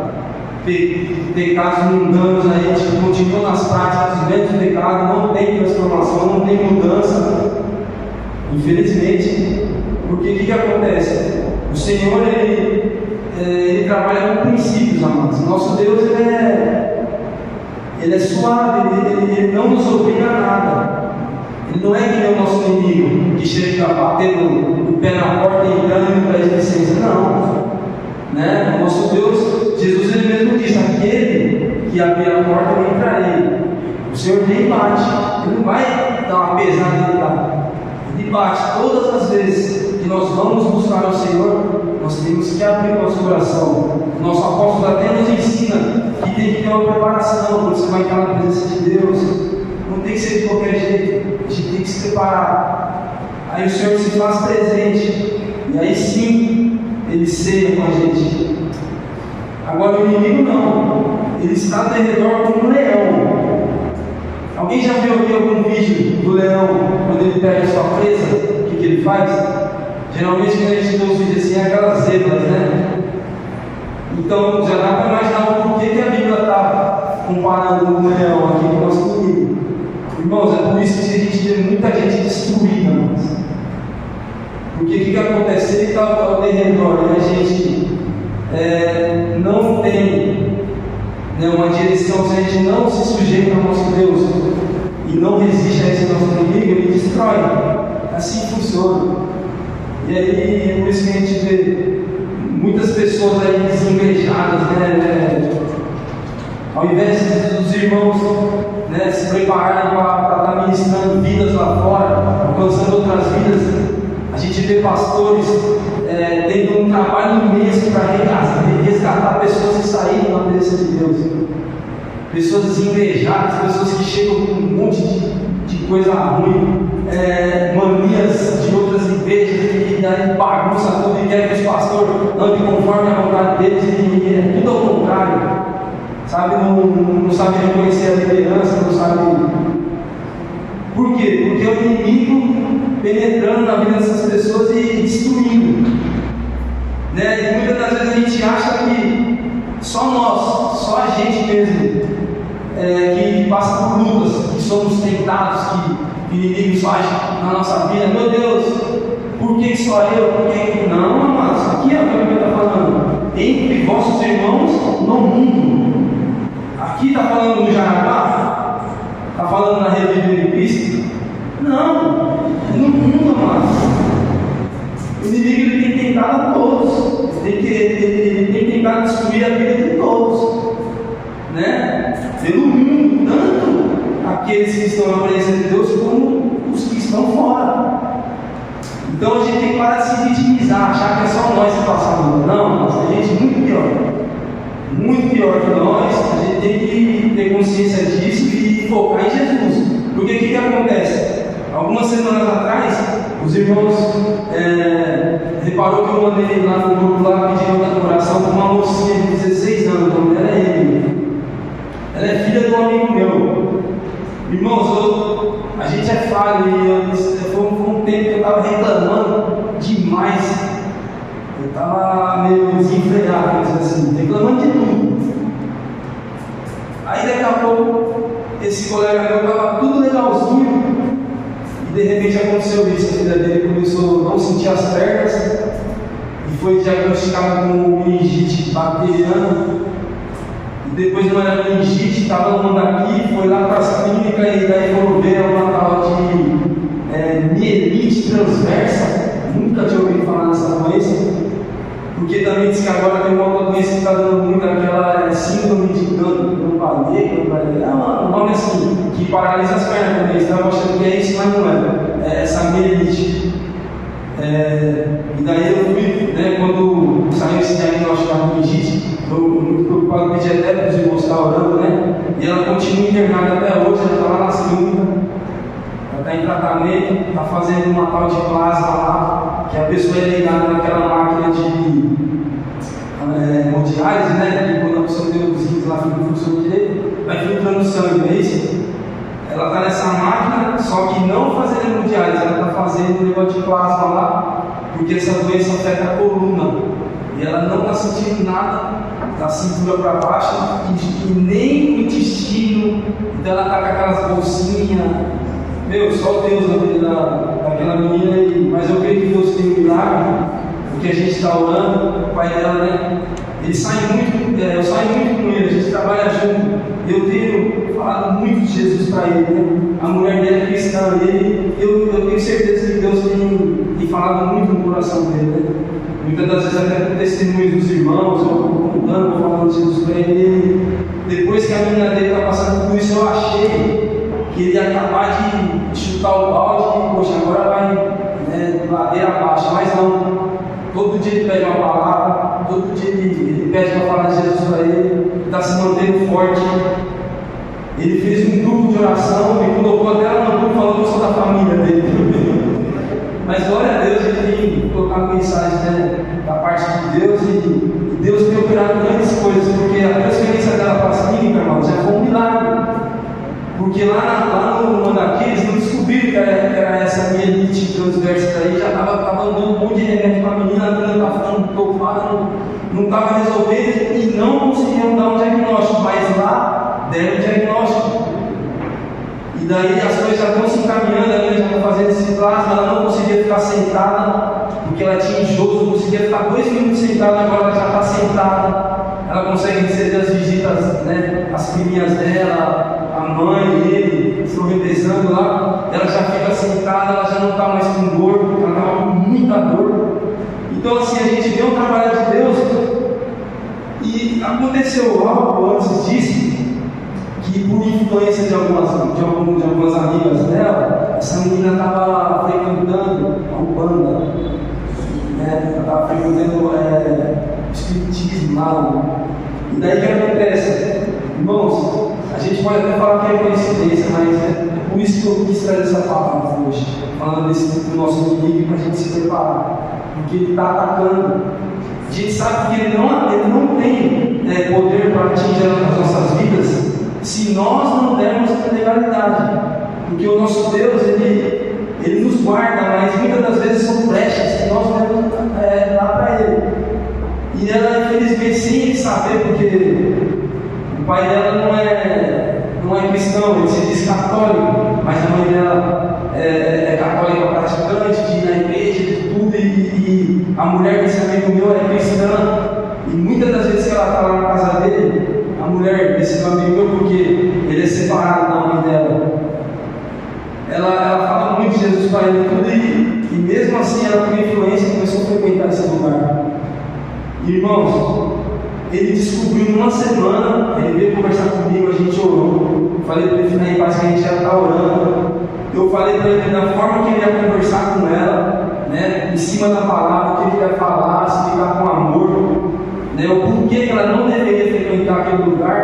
pecados mundanos aí, tipo, continua nas práticas dos mesmos pecados, não tem transformação, não tem mudança. Infelizmente, porque o que acontece? O Senhor ele trabalha com princípios, amados. Nosso Deus ele é suave, ele não nos obriga a nada. Ele não é que nem o nosso inimigo que chega batendo o pé na porta e entrando e traz licença. Não. Né? O nosso Deus, Jesus ele mesmo disse: aquele que abrir a porta, eu entrarei. O Senhor nem bate, Ele não vai dar uma pesada e dar. Ele bate todas as vezes que nós vamos buscar o Senhor. Nós temos que abrir o nosso coração. O nosso apóstolo até nos ensina que tem que ter uma preparação quando você vai entrar na presença de Deus. Não tem que ser de qualquer jeito, a gente tem que se preparar. Aí o Senhor se faz presente, e aí sim Ele ceia com a gente. Agora o inimigo não, ele está ao redor como um leão. Alguém já viu aqui algum vídeo do leão quando ele pega a sua presa? O que ele faz? Geralmente quando a gente vê os vídeos assim é aquelas zebras, né? Então já dá para imaginar o porquê que a Bíblia está comparando com o leão aqui com o nosso inimigo. Irmãos, é por isso que a gente vê muita gente destruída, irmãos. Porque o que acontece? Ele está ao derredor e a gente não tem uma direção, se a gente não se sujeita ao nosso Deus e não resiste a esse nosso inimigo, ele destrói. Assim funciona. E aí é por isso que a gente vê muitas pessoas aí desenvejadas, né? Ao invés dos irmãos se prepararem para estar ministrando vidas lá fora, alcançando outras vidas, a gente vê pastores tendo um trabalho imenso para resgatar pessoas que saíram da presença de Deus. Pessoas desenvejadas, pessoas que chegam com um monte de coisa ruim, manias de outras igrejas que daí bagunça tudo e quer que os pastores andem conforme a vontade deles e é tudo ao contrário. Sabe, não sabe reconhecer a liderança, não sabe. Por quê? Porque é o inimigo penetrando na vida dessas pessoas e destruindo. E muitas das vezes a gente acha que só nós, só a gente mesmo, que passa por lutas, que somos tentados, que inimigos fazem na nossa vida. Meu Deus, por que só eu? Por que não, amados? Aqui é o que a Bíblia está falando. Entre vossos irmãos no mundo. Aqui está falando do Jaraguá? Está falando na Rede de Cristo? Não, é no mundo, amados. O inimigo ele tem tentado a todos, ele tem tentado destruir a vida de todos, pelo mundo, tanto aqueles que estão na presença de Deus, como os que estão fora. Então a gente tem que parar de se vitimizar, achar que é só nós que passamos. Não, mas tem gente muito pior que nós. A gente tem que ter consciência disso e focar em Jesus. Porque o que acontece? Algumas semanas atrás, os irmãos repararam Reparou que eu mandei lá no grupo lá pedindo uma oração com uma mocinha de 16 anos, o nome dela é Emily. Ela é filha de um amigo meu. Irmãos, a gente é falho e foi um tempo que eu estava reclamando demais. Eu estava meio desenfreado, assim, reclamando de tudo. Aí daqui a pouco, esse colega meu estava tudo legalzinho. E de repente aconteceu isso, a filha dele começou a não sentir as pernas e foi diagnosticado com meningite bacteriana. E depois não era meningite, estava andando aqui, foi lá para as clínicas e daí foram ver uma tal de mielite transversa. Nunca tinha ouvido falar nessa doença, porque também diz que agora tem uma outra doença que está dando muito, aquela síndrome de Campanella, um nome assim, que paralisa as pernas também. Estava achando que é isso, mas não é. É essa mielite. E daí eu fui, né, quando saiu esse diagnóstico da meningite, eu muito preocupado, pedi até para os irmãos estar orando, né? E ela continua internada até hoje, ela está lá nas clínicas, ela está em tratamento, está fazendo uma tal de plasma lá, que a pessoa é ligada naquela máquina de hemodiálise, né? E quando a pessoa tem os rins lá que não funciona direito, vai filtrando sangue, não é isso? Ela está nessa máquina, só que não fazendo hemodiálise, ela está fazendo um negócio de plasma lá, porque essa doença afeta a coluna. E ela não está sentindo nada da cintura para baixo e nem o intestino. Então ela está com aquelas bolsinhas. Meu, só Deus na vida daquela menina. Mas eu creio que Deus tem um milagre, porque a gente está orando, o pai dela, né? Ele sai muito, eu saio muito com ele, a gente trabalha junto. Eu tenho falado muito de Jesus para ele, né? A mulher dele é cristã, eu tenho certeza que Deus tem falado muito no coração dele, né? Muitas das vezes até com testemunhos dos irmãos, eu contando, falando de Jesus para ele. Depois que a menina dele está passando por isso, eu achei que ele ia acabar de chutar o balde e, poxa, agora vai, né, ladeira abaixo, mas não. Todo dia ele pede uma palavra, todo dia ele pede para falar de Jesus para ele está se mantendo forte. Ele fez um grupo de oração, me colocou até lá no grupo falando que eu sou da família dele. Mas glória a Deus, ele tem colocado mensagens, né, da parte de Deus, e Deus tem operado grandes coisas, porque a transferência dela para as clínicas, irmãos, já foi um milagre. Porque lá no Mandaqui eles não descobriram que era essa mielite transversa daí, já estava dando um monte de remédio para a menina estava ficando topada, não estava resolvendo e não conseguiam dar um diagnóstico, mas lá deram um diagnóstico. E daí as coisas já estão se encaminhando, ela já está fazendo esse plasma, ela não conseguia ficar sentada, porque ela tinha enjoo, não conseguia ficar 2 minutos sentada, agora ela já está sentada. Ela consegue receber as visitas, né, as filhinhas dela, a mãe e ele estão revezando lá, ela já fica sentada, ela já não está mais com dor, porque ela estava com muita dor. Então assim, a gente vê o trabalho de Deus, e aconteceu algo antes disso, que por influência de algumas amigas dela, essa menina estava frequentando a Umbanda, né? Ela estava frequentando espiritismo lá. E daí o que acontece? Irmãos, a gente pode até falar que é coincidência, mas é por isso que eu quis trazer essa palavra hoje, falando do nosso inimigo para a gente se preparar, porque ele está atacando. A gente sabe que ele não tem poder para atingir as nossas vidas se nós não dermos legalidade, porque o nosso Deus ele nos guarda, mas muitas das vezes são brechas que nós devemos dar para ele. E ela, infelizmente, sem ele saber, porque o pai dela não é cristão, ele se diz católico, mas a mãe dela é católica praticante, de ir na igreja, de tudo, e a mulher desse amigo meu é cristã, e muitas das vezes que ela está lá na casa dele, a mulher desse amigo meu, porque ele é separado da mãe dela, ela fala muito de Jesus para ele tudo, e mesmo assim ela com influência começou a frequentar esse lugar. Irmãos, ele descobriu numa semana, ele veio conversar comigo, a gente orou, falei para ele ficar em paz que a gente já está orando. Eu falei para ele da forma que ele ia conversar com ela, né, em cima da palavra, o que ele ia falar, explicar com amor, né, o porquê que ela não deveria frequentar aquele lugar.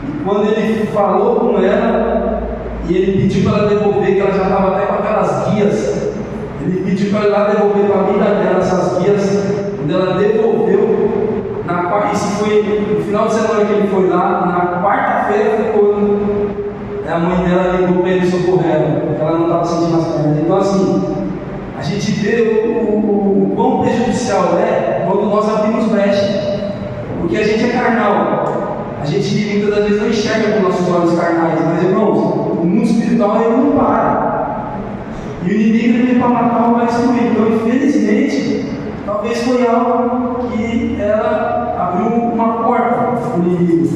E quando ele falou com ela, e ele pediu para ela devolver, que ela já estava até com aquelas guias, ele pediu para ela devolver para a vida dela. final de semana que ele foi lá, na quarta-feira foi quando a mãe dela ligou para ele socorrer ela, porque ela não estava sentindo as pernas. Então, assim, a gente vê o quão prejudicial é quando nós abrimos brecha, porque a gente é carnal. A gente muitas das vezes não enxerga com nossos olhos carnais, mas irmãos, o mundo espiritual ele não para. E o inimigo vem para matar ou para destruir. Então, infelizmente, talvez foi algo que ela abriu uma porta para o inimigo.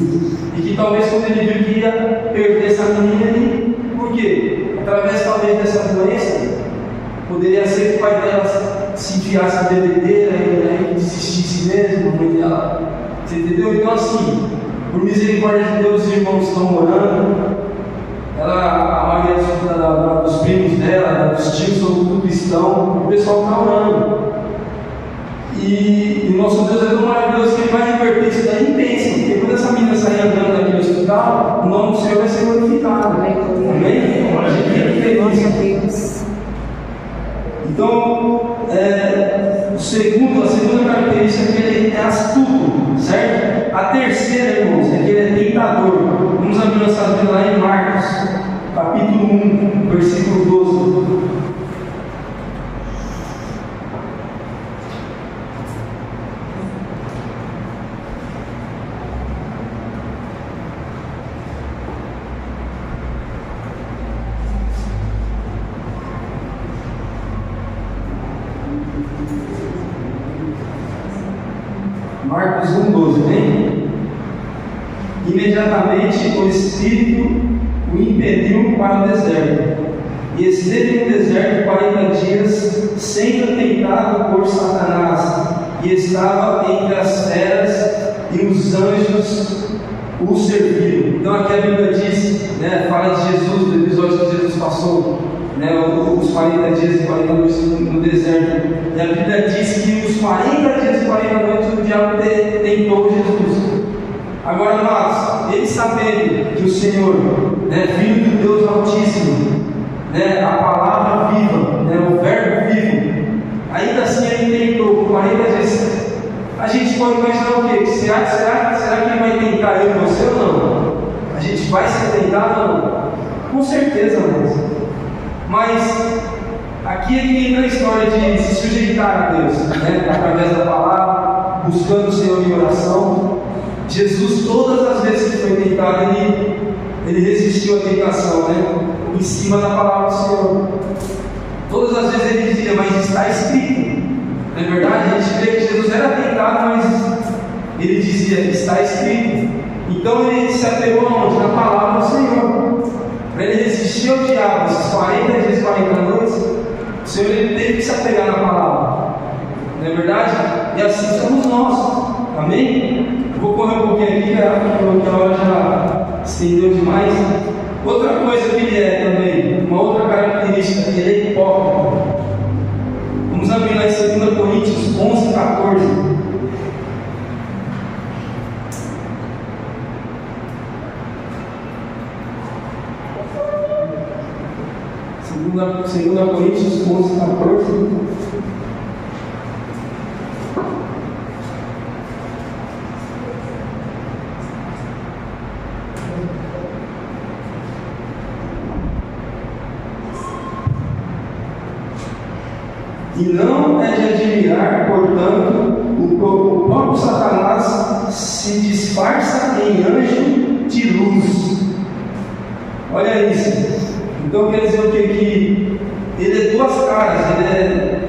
E que talvez quando ele viu que ia perder essa menina, por quê? Através talvez dessa doença, poderia ser que o pai dela se enfiasse na bebedeira e desistisse mesmo, a mãe dela. Você entendeu? Então, assim, por misericórdia de Deus, os irmãos estão orando. A maioria dos primos dela, dos tios, são tudo cristão. O pessoal está orando. E o nosso Deus é tão maravilhoso que ele vai inverter isso daí em bênção. Porque quando essa menina sair andando daquele hospital, o nome do Senhor vai ser glorificado. Amém? A gente tem que ter isso. Então, a segunda característica é que ele é astuto, certo? A terceira, irmãos, é que ele é tentador. Vamos abrir nossa Bíblia lá em Marcos, capítulo 1, versículo 12. Marcos 1,12, bem? Imediatamente o Espírito o impeliu para o deserto, e esteve no deserto 40 dias, sendo tentado por Satanás, e estava entre as feras, e os anjos o serviram. Então aqui a Bíblia diz, fala de Jesus, do episódio que Jesus passou, os 40 dias e 40 noites no deserto. E a Bíblia diz que os 40 dias e 40 noites o diabo tentou Jesus. Agora, mas ele sabendo que o Senhor, Filho do Deus Altíssimo, a palavra viva, o verbo vivo, ainda assim ele tentou por 40 dias. A gente pode imaginar o quê? Será que ele vai tentar eu e você ou não? A gente vai ser tentado ou não? Com certeza, mas aqui é que entra a história de se sujeitar a Deus, através da palavra, buscando o Senhor em oração. Jesus, todas as vezes que foi tentado, ele resistiu à tentação, em cima da palavra do Senhor. Todas as vezes ele dizia, mas está escrito. Não é verdade? A gente vê que Jesus era tentado, mas ele dizia, está escrito. Então ele se apegou aonde? Na palavra do Senhor. Para ele resistir ao diabo, esses 40 dias e 40 noites, o Senhor ele teve que se apegar na palavra. Não é verdade? E assim somos nós. Amém? Eu vou correr um pouquinho aqui, porque a hora já estendeu demais. Outra coisa que ele é também, uma outra característica, ele é hipócrita. Vamos abrir lá em 2 Coríntios 11, 14. Segunda Coríntios 11, 14. E não é de admirar, portanto, o próprio Satanás se disfarça em anjo de luz. Olha isso. Então quer dizer o que? Que ele é duas caras,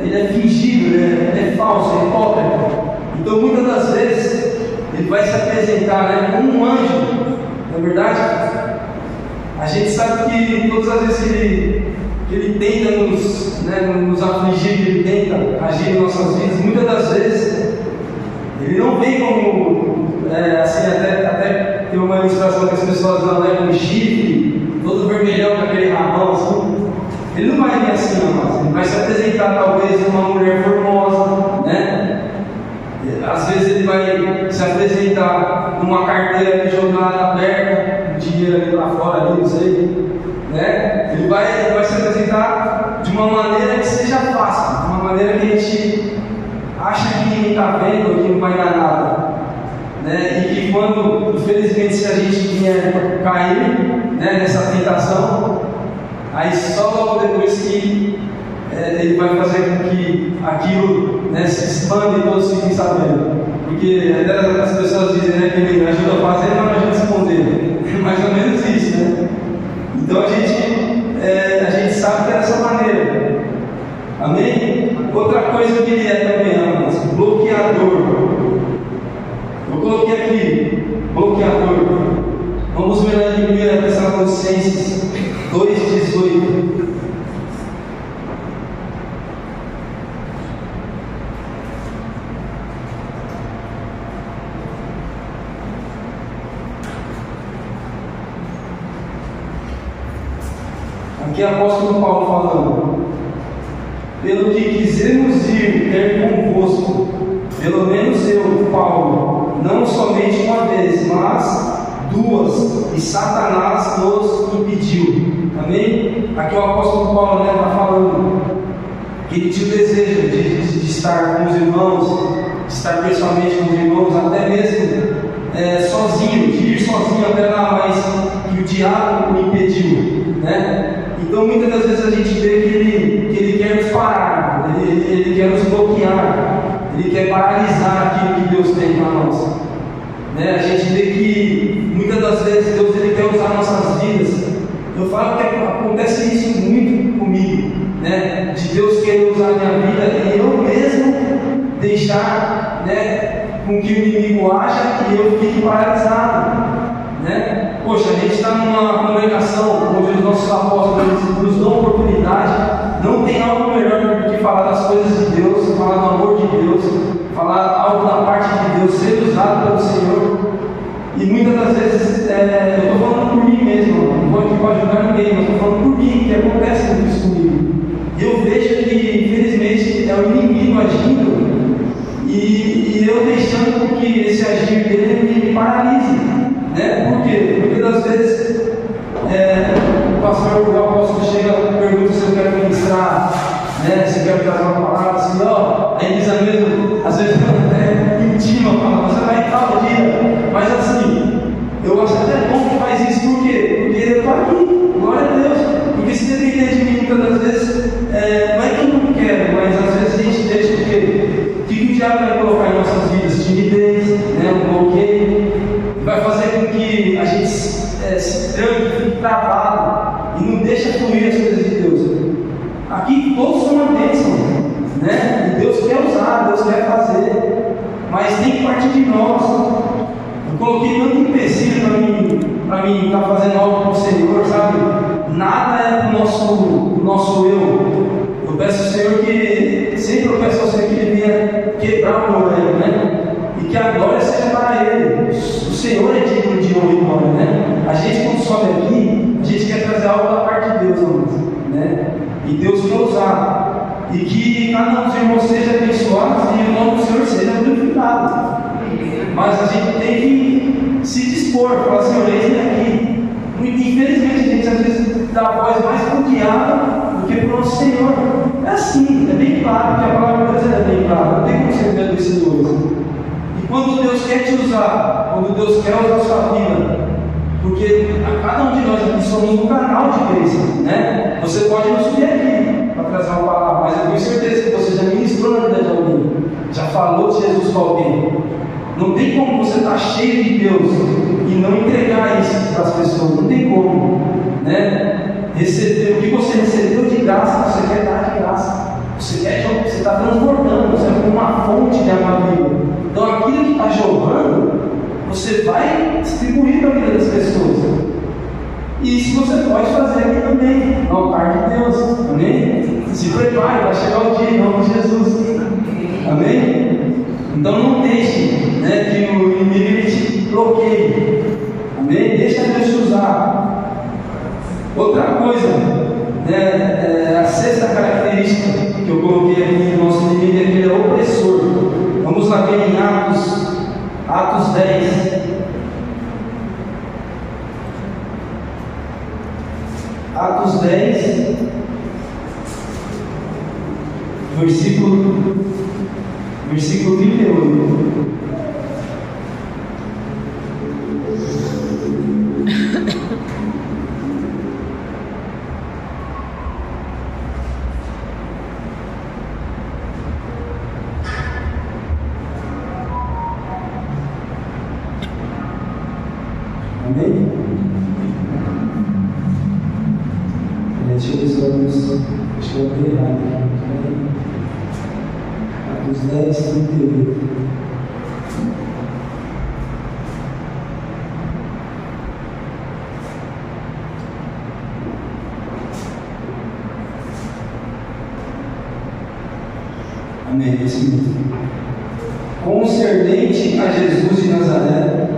ele é fingido, ele é falso, é hipócrita. Então muitas das vezes ele vai se apresentar como um anjo, não é verdade? A gente sabe que todas as vezes que ele tenta nos afligir, que ele tenta agir em nossas vidas, muitas das vezes ele não vem como, assim, até tem uma ilustração que as pessoas andam com chifre, todo vermelhão com aquele rabão assim. Ele não vai vir assim, não, ele vai se apresentar talvez uma mulher formosa, às vezes ele vai se apresentar numa carteira jogada aberta, dinheiro ali para fora, ali, não sei. Ele vai se apresentar de uma maneira que seja fácil, de uma maneira que a gente acha que ninguém está vendo, que não vai dar nada. né? E que quando, infelizmente, se a gente vier cair, né, nessa tentação, aí só logo depois que ele vai fazer com que aquilo, né, se expanda e todos fiquem sabendo. Porque até as pessoas dizem, né, que ele ajuda a fazer, mas não ajuda a esconder. É mais ou menos isso, né? Então a gente sabe que é dessa maneira. Amém? Outra coisa que ele é também, amados, bloqueador. Eu coloquei aqui, bloqueador. Vamos ver lá em 1 Tessalonicenses 2,18. Aqui é o apóstolo Paulo falando: pelo que quisemos ir ter convosco, pelo menos eu, Paulo, não somente uma vez, mas duas, e Satanás nos impediu. Amém? Aqui o apóstolo Paulo está falando que ele tinha o desejo de estar com os irmãos, de estar pessoalmente com os irmãos, até mesmo sozinho, de ir sozinho até lá, mas que o diabo o impediu, né? Então muitas das vezes a gente vê que ele quer nos parar, ele quer nos bloquear, ele quer paralisar aquilo que Deus tem para nós, né? A gente vê que muitas das vezes Deus ele quer usar nossas vidas. Eu falo que acontece isso muito comigo, né? De Deus querer usar a minha vida e eu mesmo deixar, né, com que o inimigo haja e eu fique paralisado, né? Poxa, a gente está numa congregação onde os nossos apóstolos nos dão oportunidade. Não tem algo melhor do que falar das coisas de Deus, falar do amor de Deus, falar algo da parte de Deus, ser usado pelo Senhor. E muitas das vezes, eu estou falando por mim mesmo, não vou aqui para ajudar ninguém, mas estou falando por mim, que acontece muito isso comigo. E eu vejo que, infelizmente, é o inimigo agindo e eu deixando com que esse agir dele me paralise, né? Por quê? Porque às vezes o pastor, o apóstolo chega e pergunta se eu quero ministrar, né? Se eu quero trazer uma palavra assim, aí diz a mesmo, às vezes intima, fala, você vai em tal dia, mas assim, eu acho até bom que faz isso, por quê? Porque eu estou aqui, glória a Deus, porque se depender de mim muitas das vezes, não é que eu não quero, mas às vezes a gente deixa o quê? O que o diabo vai colocar em nossas vidas? Timidez, né? Um bloqueio, vai fazer com que a gente se tranque, fique travado e não deixa fluir as coisas de Deus. Aqui todos são uma bênção, né? E Deus quer usar, Deus quer fazer, mas tem que partir de nós. Eu coloquei tanto empecilho para mim estar fazendo algo para o Senhor, sabe? Nada é do nosso eu. Eu peço ao Senhor sempre eu peço ao Senhor que Ele venha quebrar o meu ego, né? E que a glória seja para Ele. O Senhor é digno de honra e glória, né? A gente, quando sobe aqui, a gente quer trazer algo da parte de Deus, né? E Deus quer usar. E que cada um dos irmãos seja abençoado e o nome do Senhor seja glorificado. Mas a gente tem que se dispor, falar, Senhor, eis-me aqui. Infelizmente, a gente às vezes dá a voz mais para o diabo do que para o nosso Senhor. É assim, é bem claro, que a palavra de Deus é bem clara, não tem como ser medo dos senhores. E quando Deus quer te usar, quando Deus quer usar a sua vida, porque a cada um de nós aqui somos um canal de bênção, né? Você pode não subir aqui para trazer uma palavra, mas eu tenho certeza que você já ministrou na vida de alguém, já falou de Jesus para alguém. Não tem como você estar cheio de Deus e não entregar isso para as pessoas, não tem como, né? Receber o que você recebeu de graça, você quer dar de graça, você está transbordando, você é como uma fonte de água viva. Então aquilo que está jorrando, você vai distribuir para a vida das pessoas. E isso você pode fazer aqui também, no altar de Deus, amém? Se prepare para chegar o dia em nome de Jesus, amém? Então não deixe, né, que o inimigo te bloqueie, amém? Deixa Deus te usar. Outra coisa, né, a sexta característica que eu coloquei aqui no nosso inimigo é que ele é opressor. Vamos lá ver em Atos 10. Atos 10, versículo 38. que eu abri errado. Atos 10, 38. Amém. Esse mesmo. Concernente a Jesus de Nazaré,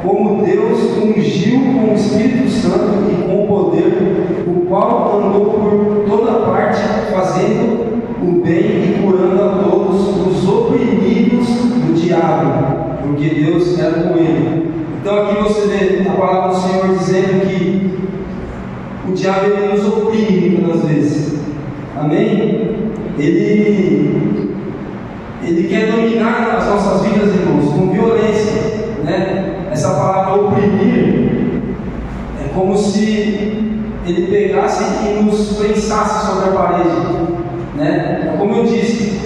como Deus ungiu com o Espírito Santo e com o poder, o qual andou por toda parte, fazendo o bem e curando a todos os oprimidos do diabo, porque Deus era com ele. Então aqui você vê a palavra do Senhor dizendo que o diabo ele nos oprime muitas vezes. Amém? Ele quer dominar as nossas vidas, irmãos, com violência, né? Essa palavra oprimir é como se ele pegasse e nos prensasse sobre a parede, né? Como eu disse,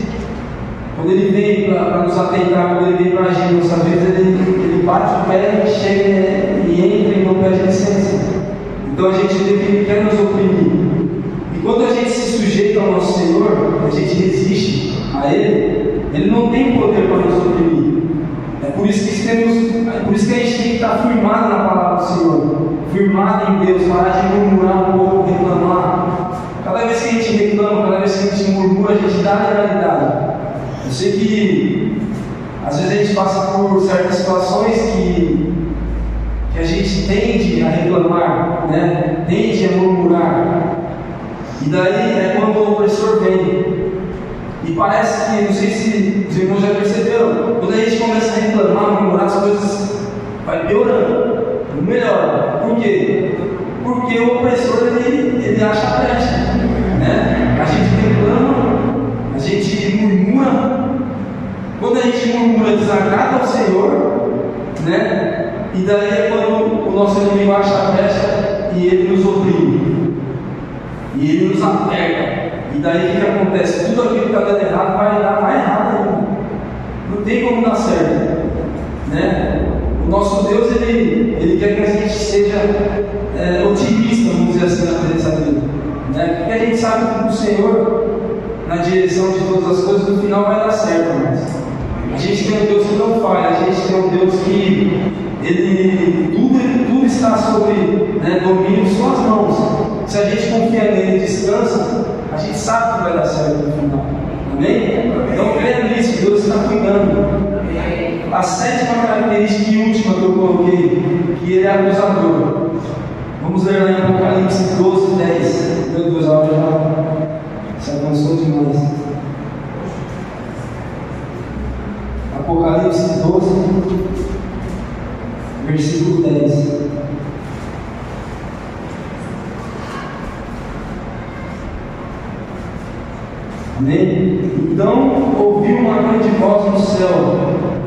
quando ele vem para nos atentar, quando ele vem para agir, às vezes ele bate o pé e chega e entra e não pede licença. Então a gente vê que ele quer nos oprimir. E quando a gente se sujeita ao nosso Senhor, a gente resiste a Ele não tem poder para nos oprimir. É por isso que a gente tem que estar firmado na palavra do Senhor, firmado em Deus, parar de murmurar um pouco, reclamar. Cada vez que a gente reclama, cada vez que a gente murmura, a gente dá a realidade. Eu sei que às vezes a gente passa por certas situações que a gente tende a reclamar, né? Tende a murmurar. E daí é quando o opressor vem. E parece que, não sei se os irmãos já perceberam, quando a gente começa a reclamar, murmurar, as coisas vai piorando, não melhora. Por quê? Porque o opressor ele acha a brecha, né? A gente reclama, a gente murmura. Quando a gente murmura, desagrada ao Senhor, né? E daí é quando o nosso inimigo acha a brecha e ele nos oprime, e ele nos aperta. E daí o que acontece? Tudo aquilo que está dando errado vai dar mais errado ainda. Não tem como dar certo, né? O nosso Deus ele quer que a gente seja otimista, vamos dizer assim, na presença dele, né? Porque a gente sabe que o Senhor, na direção de todas as coisas, no final vai dar certo. Mas a gente tem um Deus que não falha, a gente tem um Deus que tudo está sobre, né, domínio de suas mãos. Se a gente confia nele e descansa, a gente sabe que vai dar certo no final. Amém? Então creia nisso, Deus está cuidando. A sétima característica e última que eu coloquei, que ele é acusador. Vamos ler lá em Apocalipse 12, 10. Meu Deus, a hora já se avançou demais. Apocalipse 12, versículo 10. Amém? Então ouvi uma grande voz no céu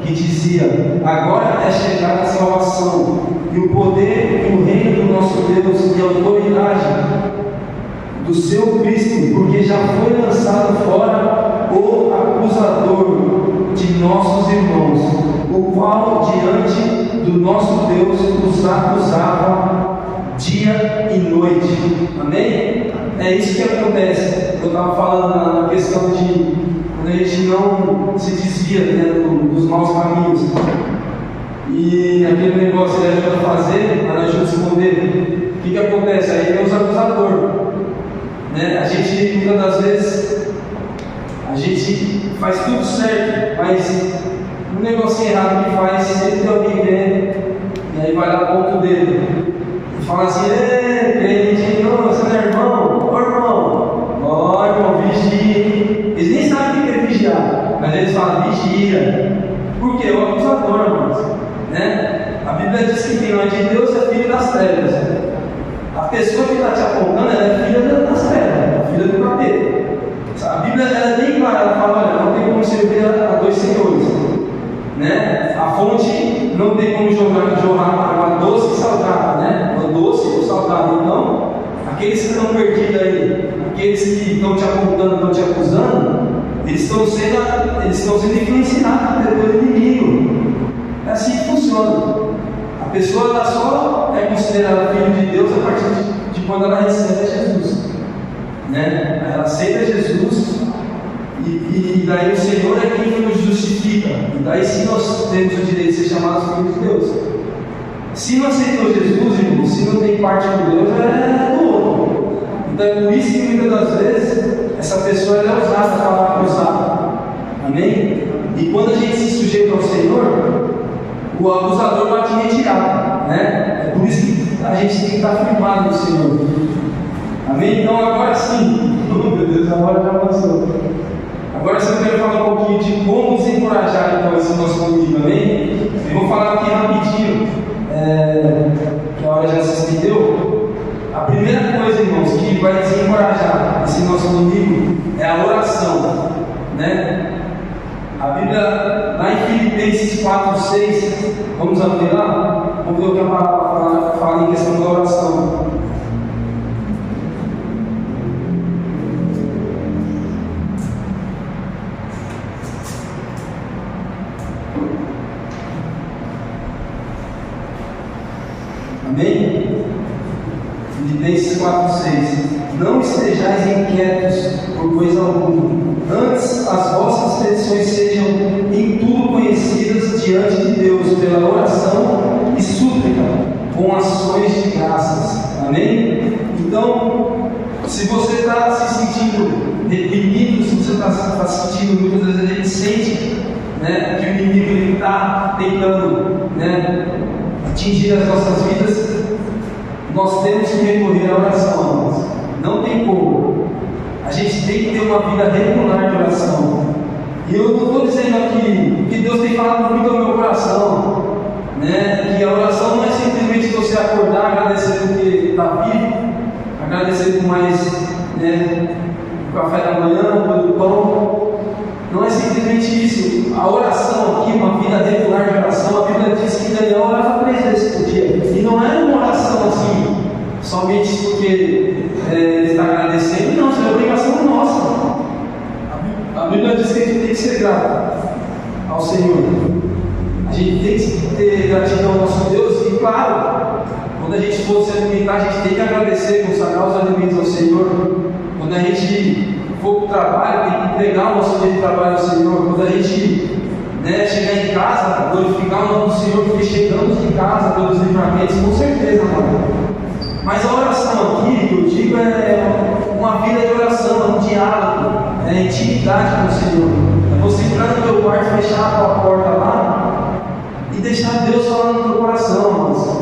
que dizia: agora é chegada a salvação, e o poder e o reino do nosso Deus e a autoridade do seu Cristo, porque já foi lançado fora o acusador de nossos irmãos, o qual diante do nosso Deus os acusava dia e noite. Amém? É isso que acontece. Eu estava falando na questão de quando a gente não se desvia, né, dos maus caminhos. E aquele negócio ele ajuda a fazer, mas não ajuda a esconder. O que acontece? Aí tem os acusadores, né? A gente, muitas das vezes, a gente faz tudo certo, mas um negocinho errado que faz, sempre tem alguém vendo, e aí vai lá ponto dele e fala assim: crente, você não é irmão? Ô irmão, vigia. Eles nem sabem o que é vigiar, mas eles falam vigia. Por quê? O acusador, irmãos, né? A Bíblia diz que quem não é de Deus é filho das trevas. A pessoa que está te apontando, ela é filha das trevas, é filha do capeta. A Bíblia ela é bem clara, ela fala: olha, não tem como servir a dois senhores, né? A fonte não tem como jorrar água doce e salgada, né? O doce ou salgado. Então, aqueles que estão perdidos aí, aqueles que estão te apontando, estão te acusando, eles estão sendo influenciados pelo inimigo. É assim que funciona. A pessoa ela só é considerada filho de Deus a partir de quando ela recebe Jesus. né? Ela aceita Jesus e daí o Senhor é quem nos justifica. E daí sim nós temos o direito de ser chamados filhos de Deus. Se não aceitou Jesus, irmão, se não tem parte com Deus, é do outro. Então é por isso que muitas das vezes essa pessoa é usada para acusar. Amém? E quando a gente se sujeita ao Senhor, o acusador vai te retirar, né? É por isso que a gente tem que estar firmado no Senhor. Amém? Então agora sim, oh, meu Deus, a hora já passou. Agora sim eu quero falar um pouquinho de como desencorajar então esse nosso inimigo, amém? Eu vou falar aqui rapidinho, que a hora já se estendeu. A primeira coisa, irmãos, que vai desencorajar esse nosso inimigo é a oração, né? A Bíblia, lá em Filipenses 4:6, vamos abrir lá? Vamos ver o que a palavra fala em questão da oração. Amém? Filipenses 4:6. Não estejais inquietos por coisa alguma, antes as vossas petições sejam em tudo conhecidas diante de Deus pela oração e súplica, com ações de graças. Amém? Então, se você está se sentindo reprimido, se você está sentindo, muitas vezes a gente sente, né, que o inimigo está tentando, né, atingir as nossas vidas, nós temos que recorrer à oração, irmãos. Não tem como. A gente tem que ter uma vida regular de oração. E eu não estou dizendo aqui que Deus tem falado muito ao meu coração, né? Que a oração não é simplesmente você acordar, agradecer porque está vivo, agradecer por mais, né, o café da manhã, pelo pão. Não é simplesmente isso. A oração aqui, uma vida regular de oração, a Bíblia diz que Daniel orava 3 vezes por dia. E não é uma oração assim, somente porque ele está agradecendo. Não, isso é obrigação nossa. A Bíblia diz que a gente tem que ser grato ao Senhor. A gente tem que ter gratidão ao nosso Deus. E claro, quando a gente for se alimentar, a gente tem que agradecer, consagrar os alimentos ao Senhor. Quando a gente for para o trabalho, tem que entregar o nosso dia de trabalho ao Senhor. Quando a gente, né, chegar em casa, glorificar o nome do Senhor, porque chegamos em casa pelos livramentos, com certeza, amado. Mas a oração aqui, que eu digo, é uma vida de oração, é um diálogo, é intimidade com o Senhor. É você entrar no teu quarto, fechar a tua porta lá e deixar Deus falar no teu coração, irmãos.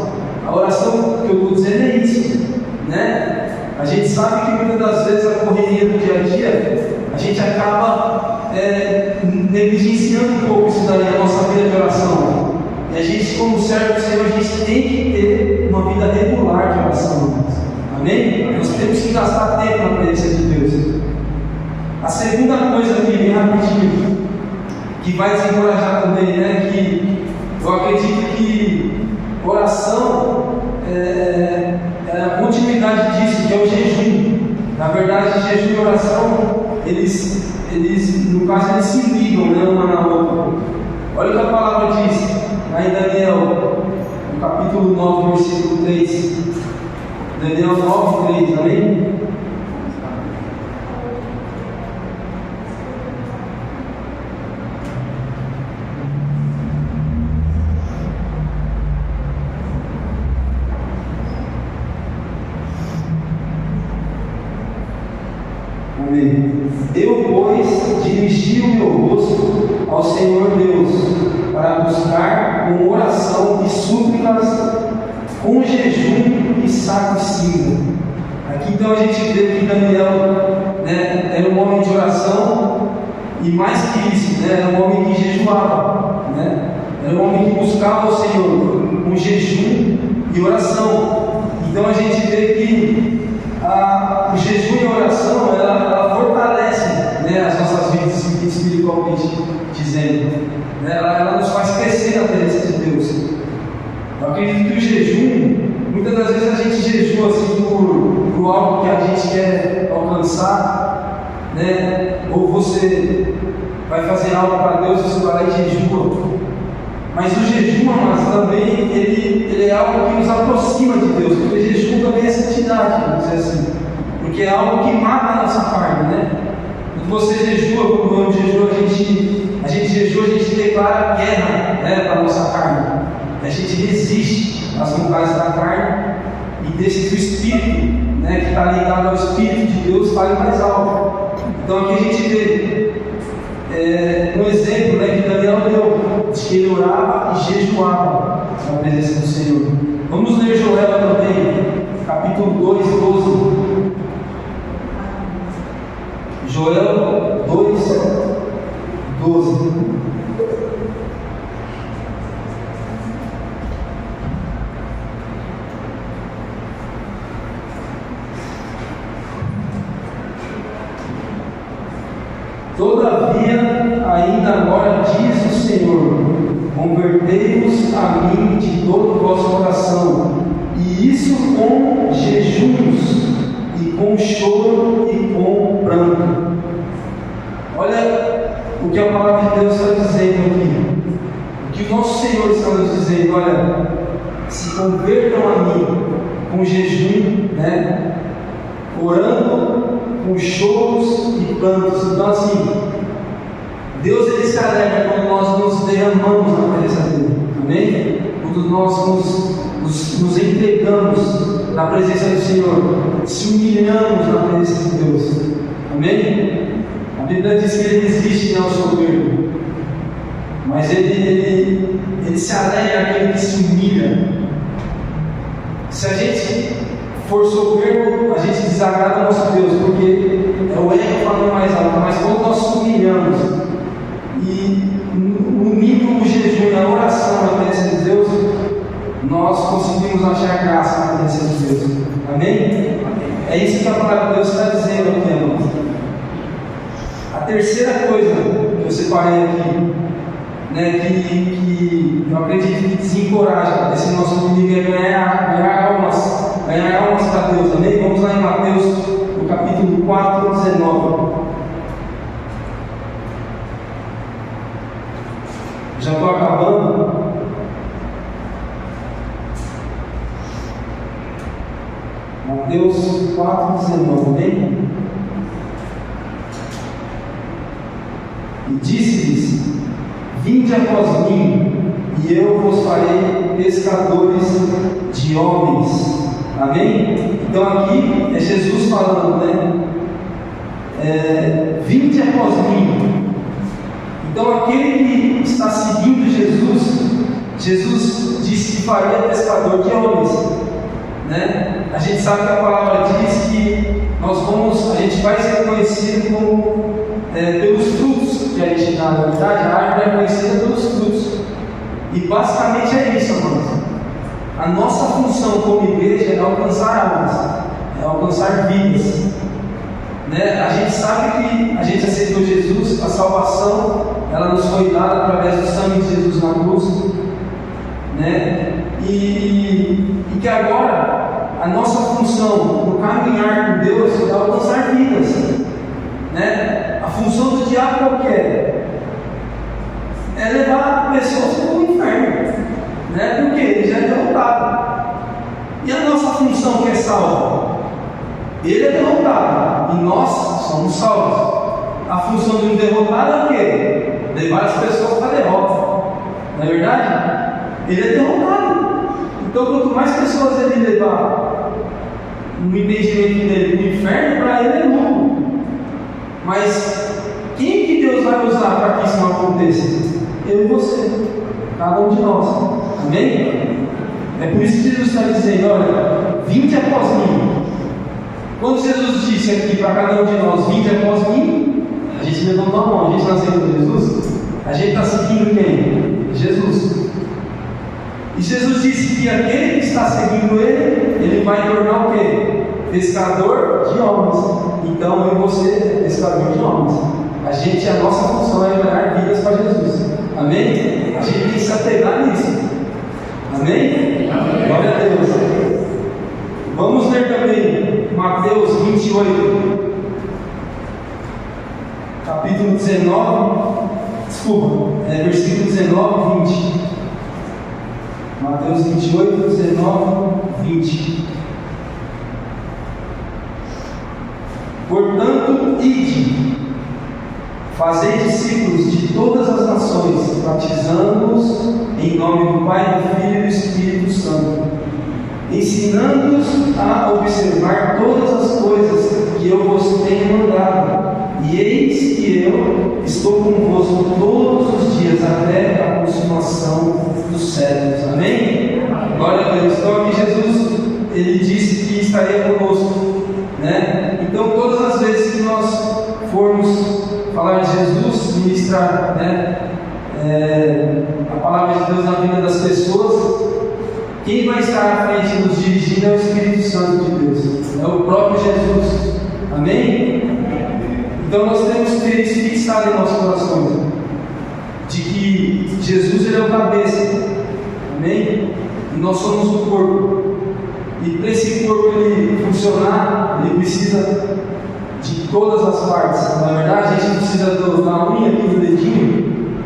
A oração que eu estou dizendo é isso, né? A gente sabe que muitas das vezes a correria do dia a dia, a gente acaba negligenciando um pouco isso daí, a nossa vida de oração. E a gente, como servo do Senhor, a gente tem que ter uma vida regular de oração. Amém? Nós temos que gastar tempo na presença de Deus. A segunda coisa aqui, bem rapidinho, que vai desencorajar também, né? Que eu acredito que oração é a continuidade disso, que é o jejum. Na verdade, jejum e oração, eles no caso, eles se ligam, né, uma na outra. Olha o que a palavra diz, lá em Daniel, no capítulo 9, versículo 3. Daniel 9, 3, amém? Eu, pois, dirigi o meu rosto ao Senhor Deus, para buscar com oração e súplicas, com jejum e sacrifício. Aqui então a gente vê que Daniel, né, era um homem de oração, e mais que isso, né, era um homem que jejuava, né, era um homem que buscava o Senhor com jejum e oração. Então a gente vê que o jejum e a oração, ela fortalece, né, as nossas vidas espiritualmente dizendo, né, ela nos faz crescer na presença de Deus. Eu acredito que o jejum, muitas das vezes a gente jejua assim por algo que a gente quer alcançar, né, ou você vai fazer algo para Deus, você vai lá e jejua. Mas o jejum, mas também ele é algo que nos aproxima de Deus, porque o jejum também é santidade, vamos dizer assim. porque é algo que mata a nossa carne, né? Quando você jejua, quando eu jejuo, a gente jejua, a gente declara guerra, né, para a nossa carne. A gente resiste às vontades da carne e deixa que o Espírito, né, que está ligado ao Espírito de Deus, fale mais alto. Então aqui a gente vê um exemplo, né, que Daniel deu, de que ele orava e jejuava na presença do Senhor. Vamos ler Joel também, capítulo 2, 12. Joel 2, 12. Todavia, ainda agora diz o Senhor: convertei-vos a mim de todo o vosso coração, e isso com jejuns, e com choro, e com pranto. Olha o que a palavra de Deus está dizendo aqui. O que o nosso Senhor está nos dizendo: olha, se convertam a mim com jejum, né? Orando, com choros e prantos. Então assim, Deus ele se alegra quando nós nos derramamos na presença dele, amém? Quando nós nos entregamos na presença do Senhor, se humilhamos na presença de Deus, amém? A Bíblia diz que ele resiste ao soberbo, mas ele se alegra aquele que se humilha. Se a gente for soberbo, a gente desagrada o nosso Deus, porque é o ego falando mais alto. Mas quando nós nos humilhamos e unimos o jejum e a oração na presença de Deus, nós conseguimos achar graça na presença de Deus, amém? É isso que a palavra de Deus está dizendo aqui, irmãos. A terceira coisa que eu separei aqui, né, que eu acredito que desencoraja esse nosso inimigo é ganhar almas para Deus, amém? Vamos lá em Mateus, no capítulo 4, 19. Já estou acabando. Mateus 4, 19, amém? E disse-lhes: vinde após mim, e eu vos farei pescadores de homens. Amém? Então aqui é Jesus falando, né? Vinde após mim. Então aquele que está seguindo Jesus disse que faria pescador de homens, né? A gente sabe que a palavra diz que a gente vai ser conhecido como pelos frutos que a gente dá. Na verdade, a árvore é conhecida pelos frutos. E basicamente é isso, amados. A nossa função como igreja é alcançar almas, é alcançar vidas, né? A gente sabe que a gente aceitou Jesus, a salvação ela nos foi dada através do sangue de Jesus na cruz, né? E que agora a nossa função no caminhar com Deus é alcançar vidas, né? A função do diabo qual é levar pessoas para o inferno, né? Porque ele já é derrotado. E a nossa função que é salva? Ele é derrotado e nós somos salvos. A função de um derrotado é o quê? Levar as pessoas para a derrota. Não é verdade? Ele é derrotado. Então, quanto mais pessoas ele levar no entendimento dele no inferno, para ele é lucro. Mas quem que Deus vai usar para que isso não aconteça? Eu e você, cada um de nós. Amém? É por isso que Jesus está dizendo: olha, vinde após mim. Quando Jesus disse aqui para cada um de nós: vinde após mim, a gente levantou a mão, a gente está seguindo Jesus. A gente está seguindo quem? Jesus. E Jesus disse que aquele que está seguindo ele vai tornar o quê? Pescador de homens. Então eu e você é pescador de homens. A nossa função é ganhar vidas para Jesus. Amém? A gente tem que se apegar nisso. Amém? Amém. Glória a Deus. Vamos ler também Mateus 28, capítulo 19, versículo 19 e 20. Mateus 28, 19, 20. Portanto, ide, fazei discípulos de todas as nações, batizando-os em nome do Pai, do Filho e do Espírito Santo, ensinando-os a observar todas as coisas que eu vos tenho mandado. E eis que eu estou convosco todos os dias até a consumação dos séculos. Amém? Glória a Deus. Então aqui Jesus, ele disse que estaria conosco, né? Então todas as vezes que nós formos falar de Jesus, ministrar, né, a palavra de Deus na vida das pessoas, quem vai estar à frente nos dirigindo é o Espírito Santo de Deus, é o próprio Jesus. Amém? Então nós temos que ter isso fixado em nossos corações, de que Jesus, ele é o cabeça. Amém? E nós somos o corpo. E para esse corpo ele funcionar, ele precisa de todas as partes. Na verdade, a gente precisa da unha aqui do dedinho.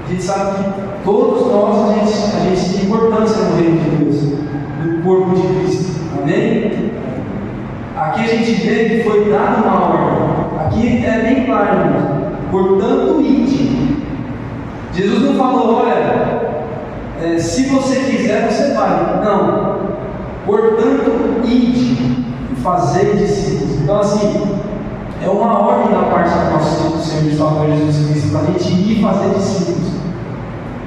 A gente sabe que todos nós, a gente tem importância no reino de Deus, no corpo de Cristo. Amém? Aqui a gente vê que foi dado uma ordem. Aqui é bem claro, irmãos. Portanto, ide. Jesus não falou, olha, se você quiser, você vai. Não. Portanto, ide e fazei discípulos. Então, assim, é uma ordem da parte do nosso Senhor e Salvador Jesus Cristo para a gente ir e fazer discípulos.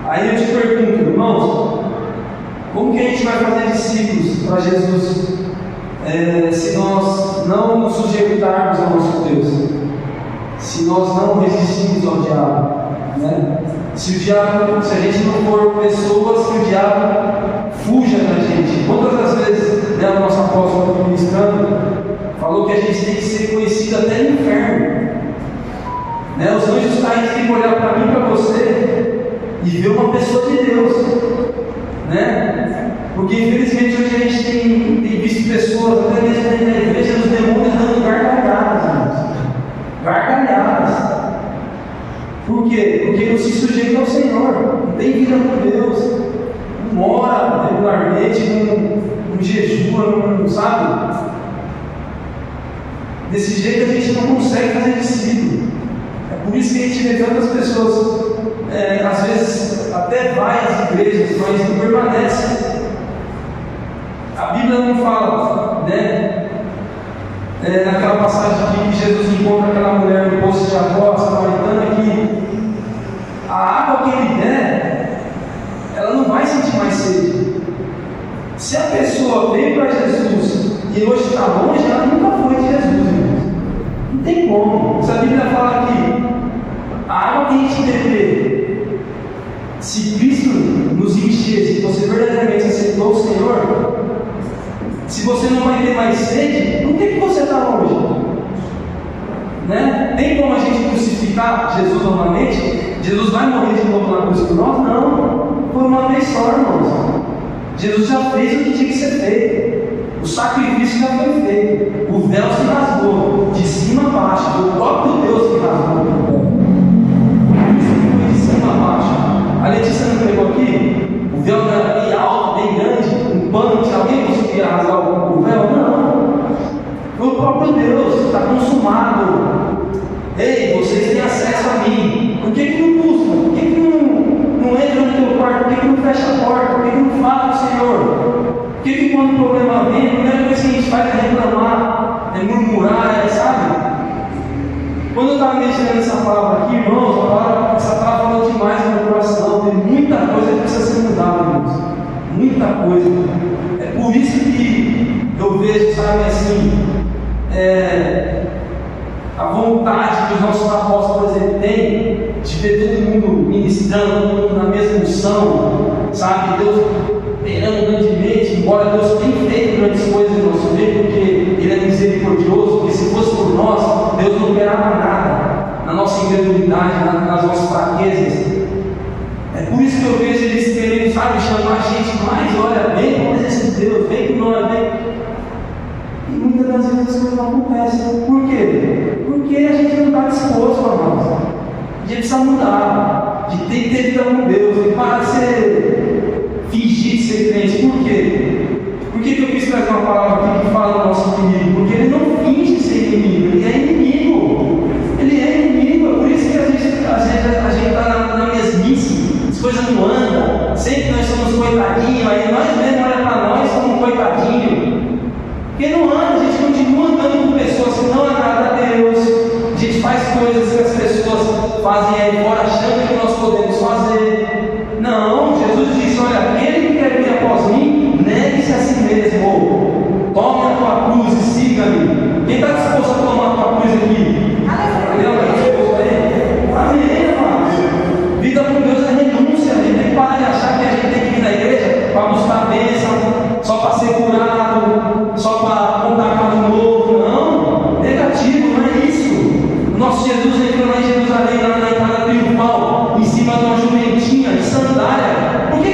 Aí eu te pergunto, irmãos, como que a gente vai fazer discípulos para Jesus se nós não nos sujeitarmos ao nosso Deus? Se nós não resistirmos ao diabo, né? Se a gente não for pessoas que o diabo fuja da gente. Quantas das vezes, né, o nosso apóstolo ministrando falou que a gente tem que ser conhecido até no inferno, né? Os anjos caídos têm que olhar para mim e para você e ver uma pessoa de Deus, né? Porque infelizmente hoje a gente tem visto pessoas, até mesmo dentro da igreja, os demônios dando gargalhadas. Gargalhadas. Por quê? Porque não se sujeita ao Senhor, não tem vida com Deus, não ora regularmente, não jejua, não sabe? Desse jeito a gente não consegue fazer discípulo. É por isso que a gente vê tantas pessoas, às vezes até vai às igrejas, mas não permanece. A Bíblia não fala, né? Naquela passagem que Jesus encontra aquela mulher no poço de Jacó, samaritana, que a água que ele der, ela não vai sentir mais sede. Se a pessoa veio para Jesus e hoje está longe, ela nunca foi de Jesus, irmãos. Não tem como. Se a Bíblia fala que a água que a gente beber, se Cristo nos encher, se você verdadeiramente aceitou o Senhor, se você não vai ter mais sede, por que você está longe? Né? Tem como a gente crucificar Jesus novamente? Jesus vai morrer de novo na cruz por nós? Não. Foi uma vez só, irmãos. Jesus já fez o que tinha que ser feito. O sacrifício já foi feito. O véu se rasgou de cima a baixo. Foi o próprio Deus que rasgou o véu. Isso foi de cima a baixo. A Letícia não pegou aqui? O véu era bem alto, bem grande. Um pano, tinha alguém que conseguia rasgar o véu? Não. Foi o próprio Deus. Está consumado. Ei, vocês têm acesso a mim. Por que não buscam? Por que não entra no teu quarto? Por que não fecha a porta? Por que não fala com o Senhor? Por que quando o problema vem, a primeira coisa que a gente faz é reclamar, é murmurar, sabe? Quando eu estava meditando essa palavra aqui, irmãos, essa palavra falou demais no meu coração. Tem muita coisa que precisa ser mudada, irmãos. Muita coisa. É por isso que eu vejo, sabe, assim, a vontade que os nossos apóstolos, por exemplo, têm de ver todo mundo ministrando, todo mundo na mesma unção, sabe? Deus operando grandemente, embora Deus tenha feito grandes coisas no nosso meio, porque Ele é misericordioso, porque se fosse por nós, Deus não operava nada na nossa incredulidade, nas nossas fraquezas. É por isso que eu vejo eles querendo, sabe, chamar a gente mais, olha, vem com esse Deus, vem com nós, vem. E muitas das vezes as coisas não acontecem. Por quê? Porque a gente não está disposto, irmãos. A gente precisa mudar, de ter vida com Deus, de parar de fingir de ser crente. Por quê? Por que eu quis trazer uma palavra aqui que fala do nosso inimigo? Porque ele não finge ser inimigo, ele é inimigo. fazem aí fora achando que nós podemos fazer. Não, Jesus disse: olha, aquele que quer vir após mim, negue-se a si mesmo. Tome a tua cruz e siga-me. Quem está disposto a tomar a tua cruz aqui? Amém, amado. Vida com Deus é renúncia. A gente tem que parar de achar que a gente tem que vir na igreja para buscar bênção, só para ser curado, só para contar carro novo. Não, negativo, não é isso. O nosso Jesus entrou lá em Jerusalém, lá na entrada triunfal, em cima de uma jumentinha de sandália. Por que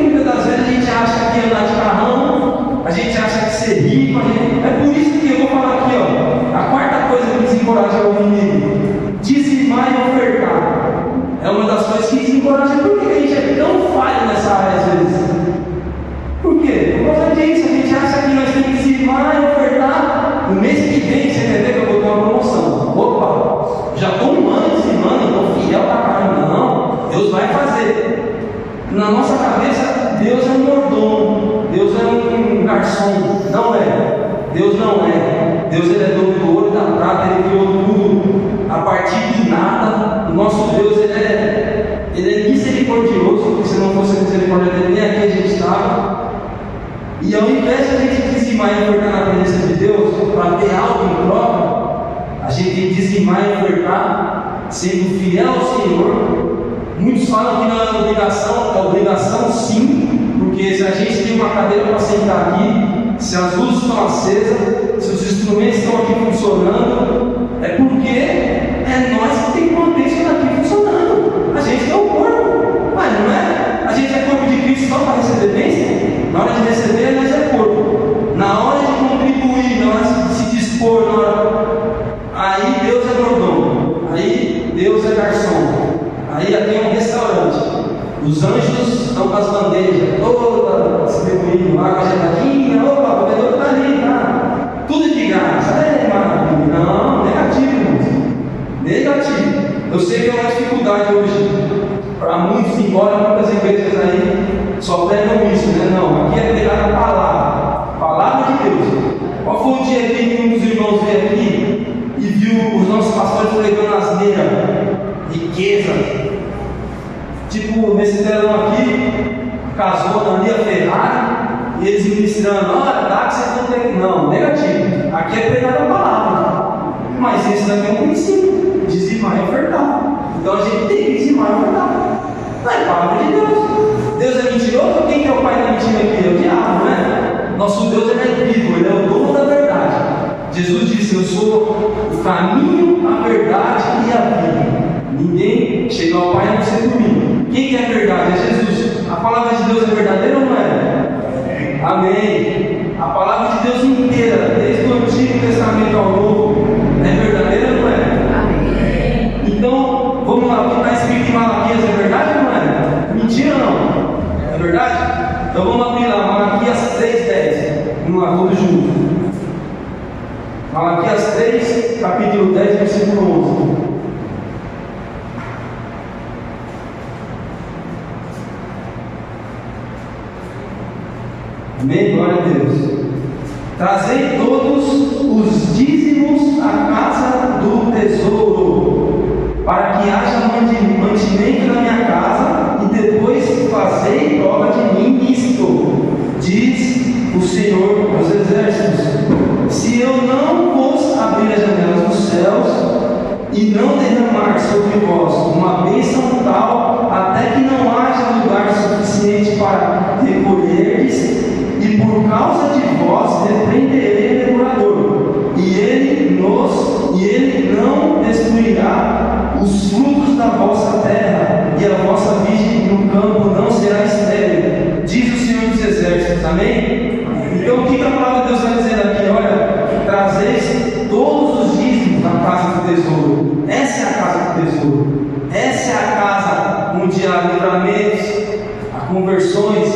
muitas das vezes a gente acha que andar de carrão, a gente acha que ser rico, é por isso que eu vou falar aqui, ó. A quarta coisa que desencoraja o inimigo: dizimar e ofertar. É uma das coisas que desencoraja. Por que a gente é tão falho nessa área às vezes? Por quê? Por causa disso, a gente acha que nós temos que dizimar e ofertar. No mês que vem, você entendeu que eu vou ter uma promoção. Opa, já estou um ano dizimando, estou fiel para caramba. Não, Deus vai fazer. Na nossa cabeça, Deus é um mordomo, Deus é um garçom. Não é. Deus não é. Deus, ele é dono do ouro e da prata, ele criou tudo a partir de nada. O nosso Deus, ele é misericordioso, porque se não fosse a misericórdia dele, nem aqui a gente estava. E ao invés de a gente dizimar e ofertar na presença de Deus, para ter algo em troca, a gente tem que dizimar e ofertar, sendo fiel ao Senhor. Muitos falam que não é obrigação sim, porque se a gente tem uma cadeira para sentar aqui, se as luzes estão acesas, se os instrumentos estão aqui funcionando, é porque é nós que temos que manter isso aqui funcionando. A gente é o corpo, mas não é? A gente é corpo de Cristo só para receber bênção? Na hora de receber, nós é corpo. Na hora de contribuir, na hora de se dispor, na hora... aí Deus é mordomo, aí Deus é garçom, aí tem um restaurante. Os anjos estão com as bandejas todas distribuindo lá com a geladinha. Opa, o vendedor está ali, tá? Tudo de graça. Maravilha. Não, negativo, irmãos. Negativo. Eu sei que é uma dificuldade hoje para muitos, embora muitas igrejas aí só pregam isso, né? Não, aqui é pegar a palavra de Deus. Qual foi o dia que um dos irmãos veio aqui e viu os nossos pastores pregando asneira, riqueza? Tipo, nesse telão aqui, casou ali a Ferrari, e eles ministrando: olha, dá que vocês não tem. Não, negativo. Aqui é pregar a palavra. Mas esse daqui é um princípio: dizimar e ofertar. Então a gente tem que dizimar e ofertar. Não é a palavra de Deus. Deus é mentiroso? Quem que é o pai da mentira aqui? É o diabo, né? Nosso Deus é vivo, ele é o dono da verdade. Jesus disse: eu sou o caminho, a verdade e a vida. Ninguém chega ao Pai a não ser por mim. Quem que é a verdade? É Jesus. A palavra de Deus é verdadeira ou não é? Amém. A palavra de Deus inteira, desde o Antigo Testamento ao Novo, é verdadeira ou não é? Amém. Então, vamos lá, o que está escrito em Malaquias é verdade ou não é? Mentira ou não? É verdade? Então vamos abrir lá, Malaquias 3:10. Vamos lá, todos juntos. Malaquias 3, capítulo 10, versículo 11. Amém? Glória a Deus. Trazei todos os dízimos à casa do tesouro, para que haja mantimento na minha casa, e depois fazei prova de mim nisto, diz o Senhor dos Exércitos: se eu não vos abrir as janelas dos céus e não derramar sobre vós uma bênção tal, até que não haja lugar suficiente para recolherdes, e por causa de vós repreenderei o devorador, e ele não destruirá os frutos da vossa terra, e a vossa virgem no campo não será estéril, diz o Senhor dos Exércitos. Amém? Então o que a palavra de Deus está dizendo aqui? Olha, trazeis todos os dízimos na casa do tesouro. Essa é a casa do tesouro. Essa é a casa onde há livramentos, há conversões,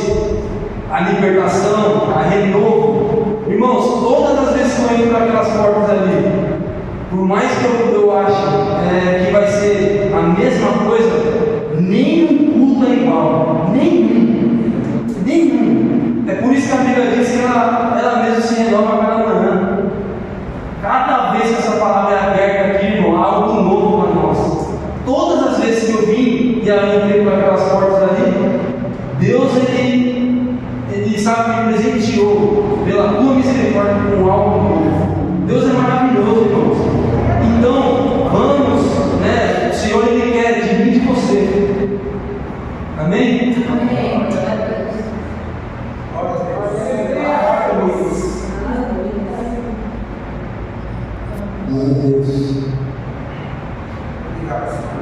a libertação, a renovo. Irmãos, todas as vezes que eu entro naquelas portas ali, por mais que eu ache que vai ser a mesma coisa, nenhum culto é igual. Nenhum. É por isso que a Bíblia diz que ela mesma se renova a cada manhã. Cada vez que essa palavra é aberta aqui, irmão, há algo novo para nós.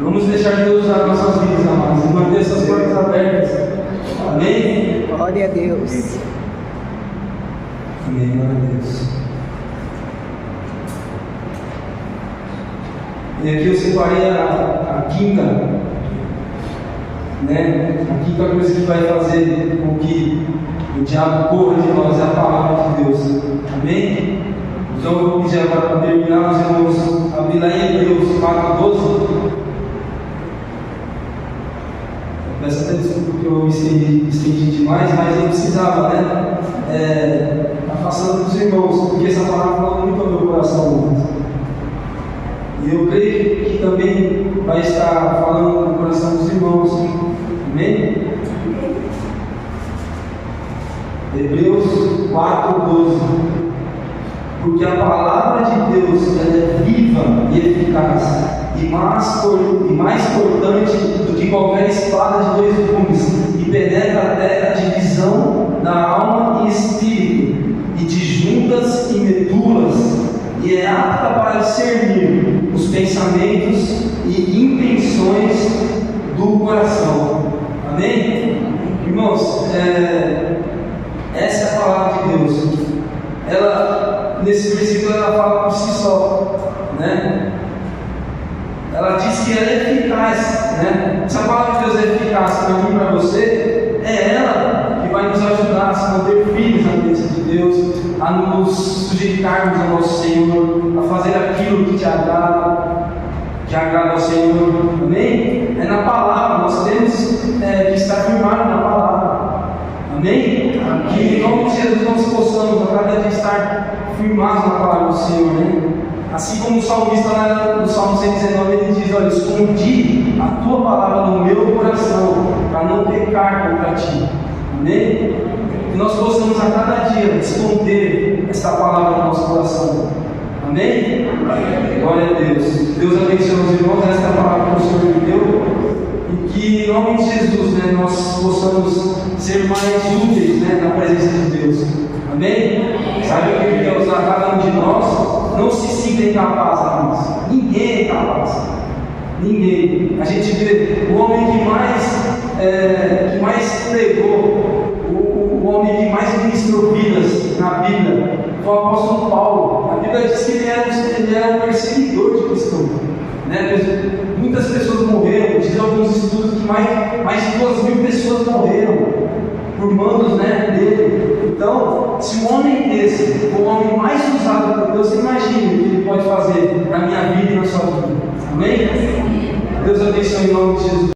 Vamos deixar Deus usar nossas vidas, amados, e manter essas portas abertas. Amém? Glória a Deus. Amém, glória a Deus. E aqui eu separei a quinta, né? A quinta coisa que vai fazer com que o diabo corra de nós é a palavra de Deus. Amém? Então eu vou pedir agora para terminar, nós vamos abrir lá em Hebreus 4:12. Peço até desculpa porque eu me estendi demais, mas eu precisava, né? Afastando dos irmãos, porque essa palavra falou muito ao meu coração. E eu creio que também vai estar falando no coração dos irmãos. Amém? Hebreus 4:12. Porque a palavra de Deus ela é viva e eficaz, e mais cortante do que qualquer espada de 2 gumes, e penetra até a divisão da alma e espírito, e de juntas e medulas, e é apta para discernir os pensamentos e intenções do coração. Amém? Irmãos, essa é a palavra de Deus. Ela, nesse versículo, ela fala por si só, né? Ela diz que ela é eficaz, né? Se a palavra de Deus é eficaz para mim e para você, é ela que vai nos ajudar a se manter firmes na presença de Deus, a nos sujeitarmos ao nosso Senhor, a fazer aquilo que te agrada, que agrada ao Senhor. Amém? É na palavra, nós temos que estar firmados na palavra. Amém? Que em nome de Jesus nós possamos, a cada dia, estar firmados na palavra do Senhor, né? Assim como o salmista lá no Salmo 119, ele diz: olha, escondi a tua palavra no meu coração, para não pecar contra ti. Amém? Que nós possamos a cada dia esconder esta palavra no nosso coração. Amém? Glória a Deus. Deus abençoe os irmãos, esta é a palavra que o Senhor me deu. E que em nome de Jesus, né, nós possamos ser mais úteis, né, na presença de Deus. Amém? Sabe o que Deus a cada um de nós? Não se sinta incapaz, amados. Ninguém é incapaz. Ninguém. A gente vê o homem que mais pregou, o homem que mais ministrou vidas na Bíblia, foi o apóstolo Paulo. A Bíblia diz que ele era um perseguidor de cristãos. Né? Muitas pessoas morreram. Diz alguns estudos que mais de 2.000 pessoas morreram por mandos, né, dele. Então, se um homem desse for o homem mais usado por Deus, você imagina o que ele pode fazer na minha vida e na sua vida. Amém? Deus abençoe em nome de Jesus.